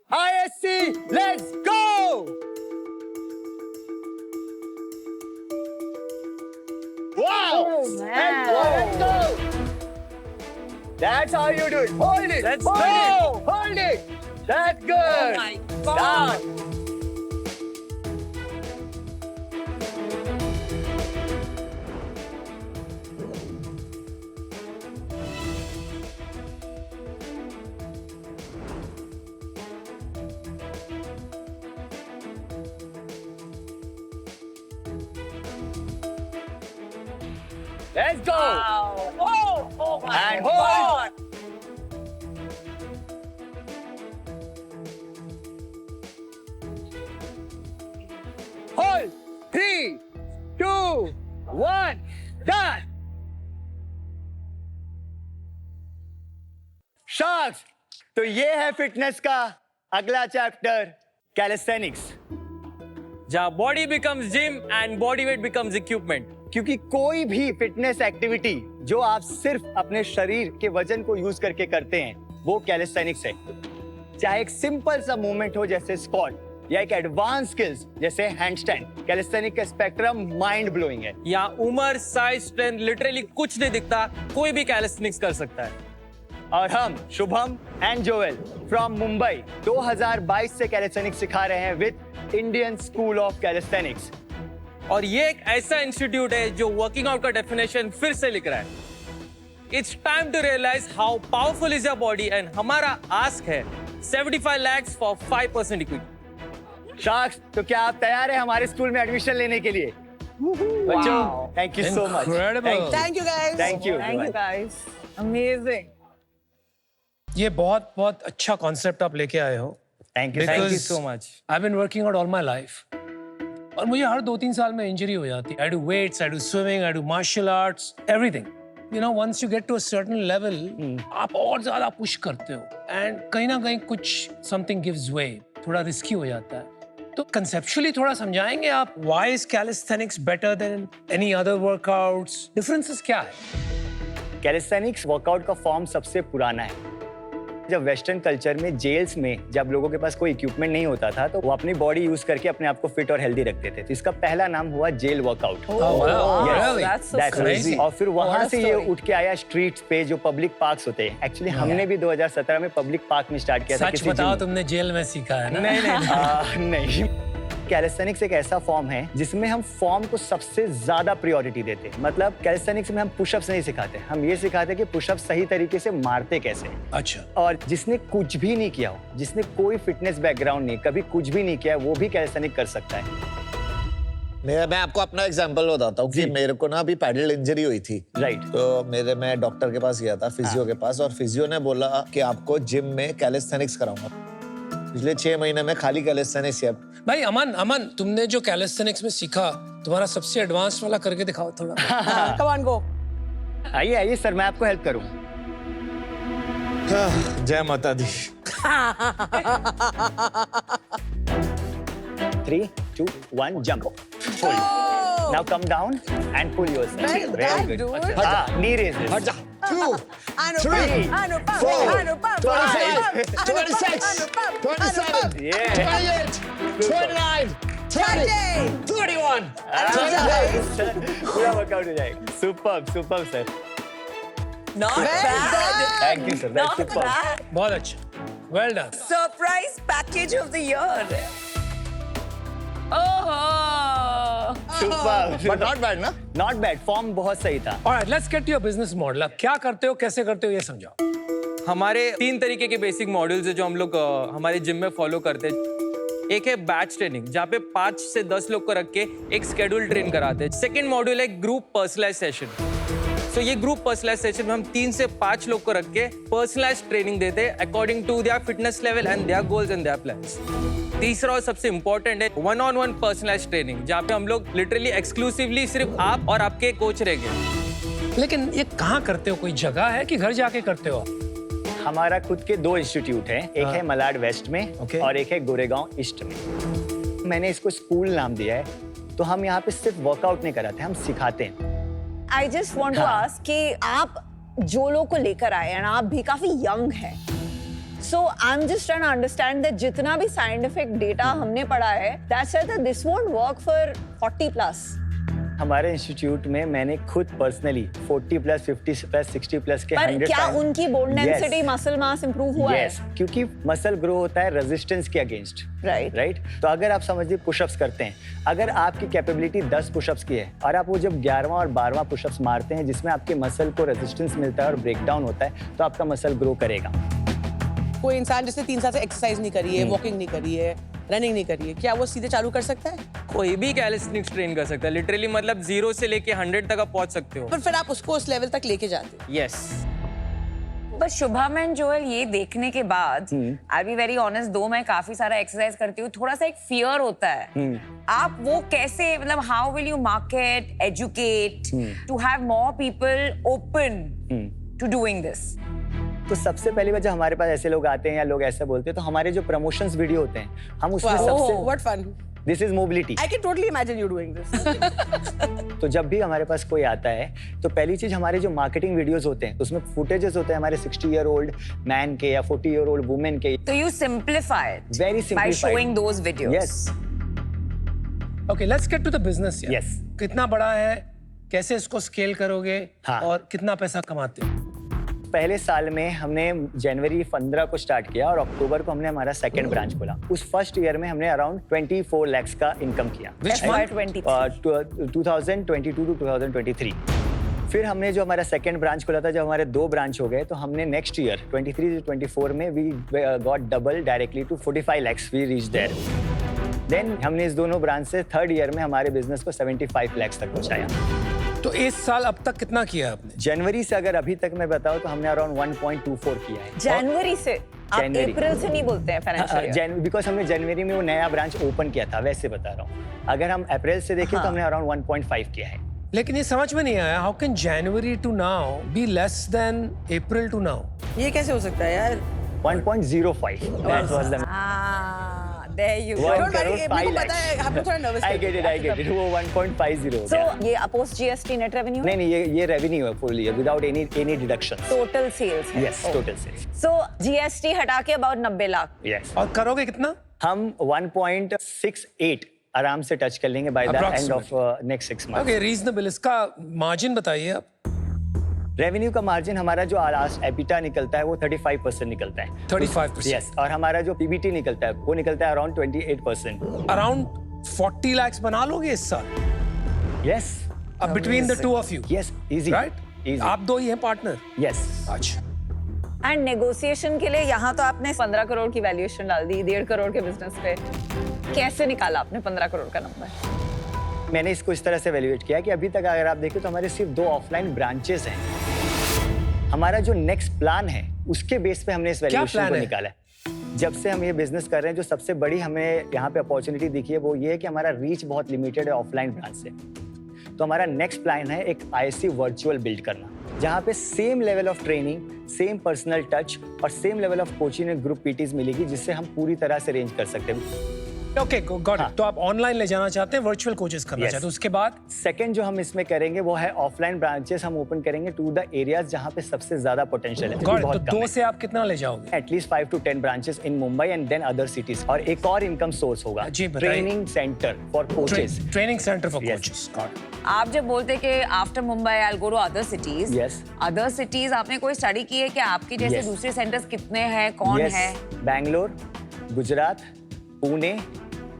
Speaker 14: ISC, let's go! Wow! Let's go! That's how you do it. Hold it. Let's hold go. Hold it. That's good. Oh my God. Done. Let's go! Wow. Oh my and God! Hold! 3, 2, 1, done! Sharks! तो ये है fitness का अगला chapter, calisthenics.
Speaker 11: जहाँ body becomes gym and body weight becomes equipment.
Speaker 14: क्योंकि कोई भी fitness activity जो आप सिर्फ अपने शरीर के वजन को यूज करके करते हैं, वो कैलिस्थेनिक्स है। चाहे एक सिंपल सा मूवमेंट हो जैसे स्क्वाट या एक एडवांस स्किल्स जैसे हैंडस्टैंड, कैलिस्थेनिक का स्पेक्ट्रम माइंड ब्लोइंग है।
Speaker 11: यहाँ उम्र, साइज, स्ट्रेंथ लिटरली कुछ नहीं दिखता, कोई भी कैलिस्थेनिक्स कर सकता है।
Speaker 14: और हम Shubham and Joel from Mumbai 2022 से कैलिस्थेनिक्स सिखा रहे हैं with Indian school of calisthenics.
Speaker 11: और ये एक ऐसा इंस्टीट्यूट है जो वर्किंग आउट का डेफिनेशन फिर से लिख रहा है। It's time to realise how powerful is your body and हमारा आस्क है 75 lakhs फॉर 5% इक्विटी।
Speaker 14: शार्क्स, तो क्या आप तैयार हैं हमारे स्कूल में एडमिशन लेने के लिए? बच्चों, thank you so much.
Speaker 8: Thank you guys.
Speaker 14: Thank you
Speaker 3: guys, amazing.
Speaker 5: ये बहुत बहुत अच्छा कॉन्सेप्ट आप लेके आए हो।
Speaker 14: Thank you so much.
Speaker 5: I been working out all my life और मुझे हर 2-3 साल में इंजरी हो जाती है। I do weights, I do swimming, I do martial arts, everything. You know, once you get to a certain level, आप और ज्यादा पुश करते हो एंड कहीं ना कहीं कुछ समथिंग गिव्स वे, थोड़ा रिस्की हो जाता है। तो कंसेप्चुअली थोड़ा समझाएंगे आप, why is calisthenics better than any other workouts? Differences क्या है?
Speaker 14: कैलिस्थेनिक्स वर्कआउट का फॉर्म सबसे पुराना है। जब वेस्टर्न कल्चर में जेल्स में जब लोगों के पास कोई इक्विपमेंट नहीं होता था, तो वो अपनी बॉडी यूज करके अपने आप को फिट और हेल्दी रखते थे। तो इसका पहला नाम हुआ जेल वर्कआउट। और फिर वहां से ये उठ के आया स्ट्रीट्स पे, जो पब्लिक पार्क्स होते हैं। एक्चुअली हमने भी 2017 में पब्लिक पार्क में स्टार्ट किया था।
Speaker 5: सच बताओ, तुमने जेल में सीखा है ना?
Speaker 14: नहीं। कैलिस्थेनिक्स एक ऐसा फॉर्म है जिसमें हम फॉर्म को सबसे ज्यादा प्रायोरिटी देते हैं। मतलब कैलिस्थेनिक्स में हम पुशअप्स नहीं सिखाते, हम ये सिखाते हैं कि पुशअप सही तरीके से मारते कैसे।
Speaker 5: अच्छा।
Speaker 14: और जिसने कुछ भी नहीं किया हो, जिसने कोई फिटनेस बैकग्राउंड नहीं, कभी कुछ भी नहीं किया, वो भी कैलिस्थेनिक कर सकता है।
Speaker 4: मैं आपको अपना एग्जांपल बताता हूँ कि मेरे को ना अभी पैडल इंजरी हुई थी।
Speaker 14: राइट।
Speaker 4: तो मैं डॉक्टर के पास गया था, फिजियो के पास, और फिजियो ने बोला कि आपको जिम में कैलिस्थेनिक्स कराऊंगा। पिछले 6 महीने में खाली कैलिस्थेनिक्स या
Speaker 5: भाई अमन तुमने जो कैलिस्थेनिक्स में सीखा तुम्हारा सबसे एडवांस वाला करके दिखाओ थोड़ा।
Speaker 8: Come on go.
Speaker 14: आइए सर, मैं आपको हेल्प करूँ।
Speaker 2: जय माता दी।
Speaker 14: 3, 2, 1, jump. Pull. Now come down and pull yourself. Very good. Knee raises.
Speaker 4: 2, 3, 4, 25, 26, 27,
Speaker 14: Yeah.
Speaker 4: 28, 29, 30, 31.
Speaker 14: पूरा वर्कआउट हो जाएगा। Super sir.
Speaker 12: Not bad.
Speaker 14: Thank you sir, that's super.
Speaker 5: बहुत अच्छा, well done.
Speaker 12: Surprise package of the year.
Speaker 14: Super,
Speaker 4: But not bad, ना?
Speaker 14: Not bad. Form बहुत सही था।
Speaker 5: Alright, let's get to your business model. अब क्या करते हो, कैसे करते हो, ये समझाओ।
Speaker 11: हमारे 3 तरीके के बेसिक मॉड्यूल्स है जो हम लोग हमारे जिम में फॉलो करते हैं। एक है बैच ट्रेनिंग, जहाँ पे 5 से 10 लोग को रख के एक स्केड्यूल ट्रेन कराते हैं। सेकंड मॉड्यूल है ग्रुप पर्सनलाइज सेशन। तो ये ग्रुप पर्सनलाइज सेशन में हम 3 से 5 लोग को रख के पर्सनलाइज ट्रेनिंग देते हैं according to their fitness level and their goals and their plans. तीसरा और सबसे इंपॉर्टेंट है 1-on-1 पर्सनलाइज ट्रेनिंग, जहाँ पे हम लोग लिटरली एक्सक्लूसिवली सिर्फ आप और आपके कोच रहेंगे।
Speaker 5: लेकिन ये कहाँ करते हो, कोई जगह है कि घर जाके करते हो?
Speaker 14: हमारा खुद के 2 इंस्टीट्यूट हैं, एक है मलाड वेस्ट में
Speaker 5: Okay.
Speaker 14: और एक है गोरेगांव ईस्ट में। मैंने इसको स्कूल नाम दिया है, तो हम यहाँ पे सिर्फ वर्कआउट नहीं कराते, हम सिखाते हैं।
Speaker 3: I just want to ask कि आप जो लोग को लेकर आए हैं, आप भी काफी यंग हैं, so I am just trying to understand that जितना भी साइंटिफिक डेटा हमने पढ़ा है, that said that this won't work for 40 plus.
Speaker 14: हमारे इंस्टीट्यूट में मैंने खुद पर्सनली 40 प्लस, 50 प्लस, 60 प्लस के
Speaker 3: पर
Speaker 14: 100
Speaker 3: क्या
Speaker 14: टाइम
Speaker 3: उनकी bone density, muscle mass improve हुआ है?
Speaker 14: क्योंकि मसल ग्रो होता है रेजिस्टेंस के अगेंस्ट। राइट। तो अगर आप समझिए पुशअप्स करते हैं, अगर आपकी कैपेबिलिटी 10 पुशअप्स की है और आप वो जब 11वां और 12वां पुशअप्स मारते हैं जिसमें आपके मसल को रेजिस्टेंस मिलता है और ब्रेकडाउन होता है, तो आपका मसल ग्रो करेगा।
Speaker 8: कोई इंसान जिसने 3 साल से एक्सरसाइज नहीं करी है, वॉकिंग नहीं करी है, रनिंग नहीं करी है, क्या वो सीधे चालू कर सकता है?
Speaker 11: कोई भी कैलिस्थेनिक्स ट्रेन कर सकता है, लिटरली मतलब 0 से लेके 100 तक आप पहुंच सकते हो।
Speaker 8: पर फिर आप उसको उस लेवल तक लेके जाते हो।
Speaker 11: यस।
Speaker 12: बस शुभम एंड जोएल, ये देखने के बाद आई बी वेरी ऑनेस्ट, दो मैं काफी सारा एक्सरसाइज करती हूँ, थोड़ा सा एक फियर होता है। आप वो कैसे, मतलब how will you market, educate to have more people open to doing this?
Speaker 14: तो सबसे पहली बात, जब हमारे पास ऐसे लोग आते हैं या लोग ऐसा बोलते हैं, तो हमारे जो प्रमोशंस वीडियो होते हैं, हम उसमें सबसे
Speaker 8: what fun.
Speaker 14: This is mobility.
Speaker 8: I can totally imagine you doing this.
Speaker 14: तो जब भी हमारे पास कोई आता है, तो पहली चीज हमारे जो मार्केटिंग वीडियोस होते हैं उसमें फुटेजेस होते हैं हमारे 60-year-old मैन के या 40-year-old वुमेन के।
Speaker 12: तो you simplify it
Speaker 14: very
Speaker 12: by
Speaker 14: simplified
Speaker 12: showing those videos.
Speaker 14: Yes.
Speaker 5: Okay, let's get to the business.
Speaker 14: Yes.
Speaker 5: कितना बड़ा है, कैसे इसको स्केल करोगे,
Speaker 14: हाँ।
Speaker 5: और कितना पैसा कमाते हो?
Speaker 14: पहले साल में हमने जनवरी 15 को स्टार्ट किया और अक्टूबर को हमने हमारा सेकंड ब्रांच खोला। उस फर्स्ट ईयर में हमने अराउंड 24 lakhs का इनकम किया।
Speaker 5: Which
Speaker 3: FY
Speaker 5: month?
Speaker 14: 2022 to 2023। फिर हमने जो हमारा सेकंड ब्रांच खोला था, जब हमारे 2 ब्रांच हो गए, तो हमने नेक्स्ट ईयर 23 to 24 में we got double directly to 45 lakhs we reach there. Then हमने इस दोनों ब्रांच से थर्ड ईयर में हमारे बिजनेस को 75 lakhs तक पहुंचाया।
Speaker 5: तो इस साल अब तक कितना किया आपने?
Speaker 14: जनवरी से अगर अभी तक मैं बताऊं तो हमने अराउंड 1.24 किया है।
Speaker 3: जनवरी से? आप
Speaker 14: जनवरी।
Speaker 3: अप्रैल से नहीं बोलते हैं फाइनेंशियल ईयर?
Speaker 14: बिकॉज हमने जनवरी में वो नया ब्रांच ओपन किया था, वैसे बता रहा हूँ। अगर हम अप्रैल से देखें तो हमने अराउंड 1.5 किया है।
Speaker 5: लेकिन ये समझ में नहीं आया, how can January to now be less than April to now?
Speaker 8: ये कैसे हो सकता है यार?
Speaker 14: 1.05 that was the
Speaker 12: There you go.
Speaker 8: Don't worry, मेरे को पता है, हम थोड़ा nervous
Speaker 14: I get it वो 1.50 हो
Speaker 3: So
Speaker 14: गया।
Speaker 3: ये पोस्ट जीएसटी नेट रेवेन्यू?
Speaker 14: नहीं, ये रेवेन्यू है fully without any deduction.
Speaker 3: Total sales है?
Speaker 14: Yes, total sales.
Speaker 3: So GST हटा के अबाउट 90 लाख।
Speaker 14: यस।
Speaker 5: और करोगे कितना?
Speaker 14: हम 1.68 आराम से टच कर लेंगे by the end of next 6 months.
Speaker 5: Okay, reasonable. इसका मार्जिन बताइए आप।
Speaker 14: रेवेन्यू का मार्जिन हमारा जो लास्ट एबिटा निकलता है वो 35% निकलता है।
Speaker 5: 35%?
Speaker 14: यस। और हमारा जो पीबीटी निकलता है वो निकलता है अराउंड 28%।
Speaker 5: अराउंड 40 lakhs बना लोगे इस साल?
Speaker 14: यस।
Speaker 5: अब between the two of you?
Speaker 14: Yes, easy.
Speaker 5: Right? आप दो ही हैं पार्टनर?
Speaker 14: यस।
Speaker 5: अच्छा।
Speaker 3: एंड नेगोशिएशन के लिए यहाँ तो आपने 15 करोड़ की वैल्यूएशन डाल दी 1.5 करोड़ के बिजनेस पे, कैसे निकाला आपने 15 करोड़ का नंबर?
Speaker 14: मैंने इसको इस तरह से वैल्यूएट किया कि अभी तक अगर आप देखें तो हमारे सिर्फ 2 ऑफलाइन ब्रांचेस हैं। हमारा जो नेक्स्ट प्लान है उसके बेस पे हमने इस वैल्यूएशन को निकाला है। जब से हम ये बिजनेस कर रहे हैं, जो सबसे बड़ी हमें यहाँ पे अपॉर्चुनिटी दिखी है वो ये है कि हमारा रीच बहुत लिमिटेड है ऑफलाइन ब्रांच से। तो हमारा नेक्स्ट प्लान है एक ISC वर्चुअल बिल्ड करना, जहाँ पे same level of training, same personal touch और same level of coaching and group PTs मिलेगी, जिससे हम पूरी तरह से अरेंज कर सकते हैं।
Speaker 5: Okay, got it. तो आप ऑनलाइन ले जाना चाहते हैं, वर्चुअल कोचेस करना चाहते हैं। उसके बाद
Speaker 14: सेकंड जो हम इसमें करेंगे वो है ऑफलाइन ब्रांचेस हम ओपन करेंगे टू द एरियाज जहाँ पे सबसे ज्यादा पोटेंशियल है।
Speaker 5: Got it. तो 2 से आप कितना ले जाओगे?
Speaker 14: At least 5 to 10 branches in Mumbai and then other cities. और एक और इनकम सोर्स होगा,
Speaker 5: जी बताइए।
Speaker 14: Training centre for coaches.
Speaker 5: Training centre for coaches.
Speaker 12: आप जब बोलते कि after Mumbai I will go to other cities,
Speaker 14: Yes.
Speaker 12: Other cities आपने कोई स्टडी की है कि आपके जैसे
Speaker 14: Yes.
Speaker 12: दूसरे सेंटर्स कितने हैं, कौन है?
Speaker 14: बैंगलोर, गुजरात, पुणे,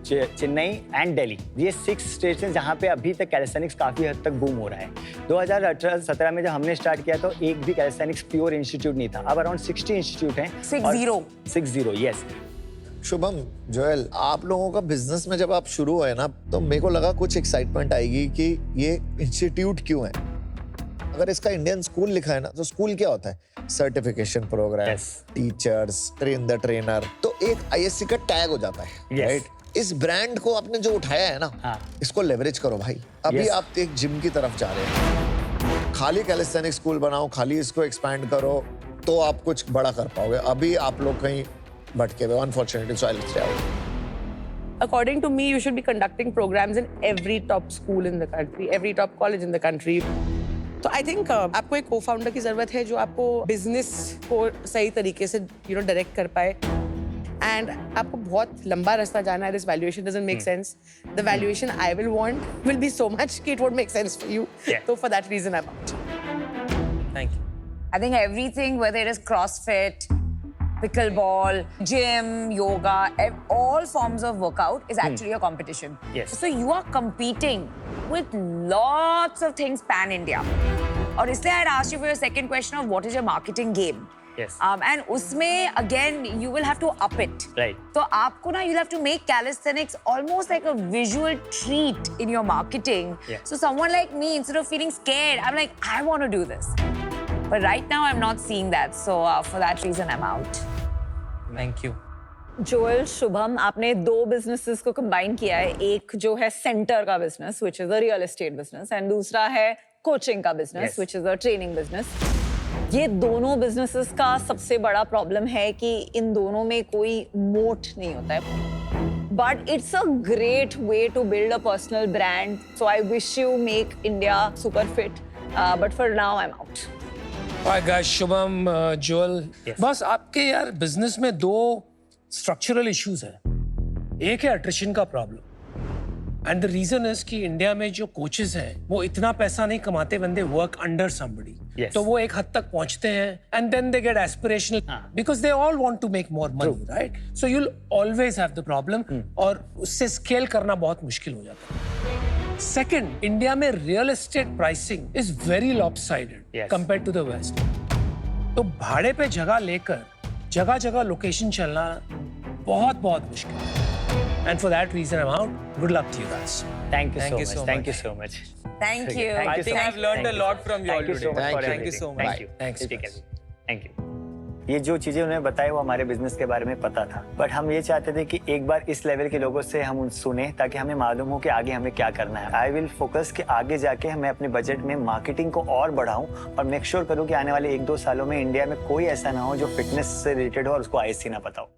Speaker 14: चेन्नई एंड दिल्ली, ये 6 स्टेट्स हैं जहाँ पे अभी तक कैलिस्थेनिक्स काफी हद तक बूम हो रहा है। 2018-17 में जब हमने स्टार्ट किया तो एक भी कैलिस्थेनिक्स प्योर इंस्टीट्यूट नहीं था। अब अराउंड 60 इंस्टीट्यूट हैं। 60, यस।
Speaker 4: शुभम, जोएल, आप लोगों का बिजनेस में जब आप शुरू हुए ना, तो मेरे को लगा कुछ एक्साइटमेंट आएगी कि ये इंस्टीट्यूट क्यों है। अगर इसका इंडियन स्कूल लिखा है ना, तो स्कूल क्या होता है? Certification programme, teachers, train the trainer, तो एक ISC का टैग हो जाता है, राइट? इस ब्रांड को आपने जो उठाया है ना, इसको लेवरेज करो भाई। अभी आप एक जिम की तरफ जा रहे हैं, खाली कैलिस्थेनिक स्कूल बनाओ, खाली इसको एक्सपैंड करो, तो आप कुछ बड़ा कर पाओगे। अभी आप लोग कहीं भटके हुए, unfortunately, so I will say out.
Speaker 8: According to me, you should be conducting programs in every top school in the country, every top college in the country. तो आई थिंक आपको एक को-फाउंडर की जरूरत है जो आपको बिजनेस को सही तरीके से डायरेक्ट कर पाए। एंड आपको बहुत लंबा रास्ता जाना है। This valuation doesn't make sense. The valuation I will want will be so much कि it won't make sense for you. तो for that reason I am out.
Speaker 11: Thank you.
Speaker 12: I think everything, whether it is CrossFit, pickleball, gym, yoga, all forms of workout is actually a competition.
Speaker 14: Yes.
Speaker 12: So you are competing with lots of things pan-India. और इसलिए I had asked you for your second question of what is your marketing game.
Speaker 14: Yes.
Speaker 12: And उसमें again you will have to up it.
Speaker 14: Right.
Speaker 12: तो आपको ना you'll have to make calisthenics almost like a visual treat in your marketing.
Speaker 14: Yeah.
Speaker 12: So someone like me, instead of feeling scared, I'm like, I want to do this. But right now I'm not seeing that. So for that reason I'm out.
Speaker 11: Thank you.
Speaker 3: Joel, Shubham, आपने 2 businesses को combine किया है। एक जो है centre का business, which is a real estate business, and दूसरा है कोचिंग का business, which is a training business. ये दोनों बिजनेसेस का सबसे बड़ा प्रॉब्लम है कि इन दोनों में कोई मोट नहीं होता है। But it's a great way to build a personal brand. So I wish you make India super fit. But for now I'm out.
Speaker 5: Alright guys, Shubham, Joel, बस आपके यार बिजनेस में 2 स्ट्रक्चरल इश्यूज हैं। एक है अट्रिशन का problem, and the reason is कि India में जो कोचेस हैं वो इतना पैसा नहीं कमाते when they work under somebody.
Speaker 14: Yes.
Speaker 5: तो वो एक हद तक पहुंचते हैं and then they get aspirational because they all want to make more money, right? So you'll always have the problem और उससे स्केल करना बहुत मुश्किल हो जाता है। Second, इंडिया में real estate pricing is very lopsided compared to the west. तो भाड़े पे जगह लेकर जगह जगह लोकेशन चलना बहुत मुश्किल है। And for that reason I'm out. Good luck to you guys.
Speaker 14: Thank you so much. Thank you so much.
Speaker 12: Thank you.
Speaker 11: I think I've learned a lot from you all
Speaker 14: Thank you
Speaker 11: today.
Speaker 14: so much for
Speaker 11: Thank you
Speaker 14: everything.
Speaker 11: so much.
Speaker 14: Thank you.
Speaker 5: Thanks,
Speaker 14: Take care.
Speaker 5: guys.
Speaker 14: Thank you. ये जो चीजें उन्होंने बताई वो हमारे business के बारे में पता था, बट हम ये चाहते थे कि एक बार इस लेवल के लोगों से हम सुने ताकि हमें मालूम हो कि आगे हमें क्या करना है। आई विल फोकस कि आगे जाके मैं अपने बजट में मार्केटिंग को और बढ़ाऊं और मेक श्योर करूं कि आने वाले 1-2 सालों में इंडिया में कोई ऐसा ना हो जो फिटनेस से रिलेटेड हो और उसको ISC ना पता हो।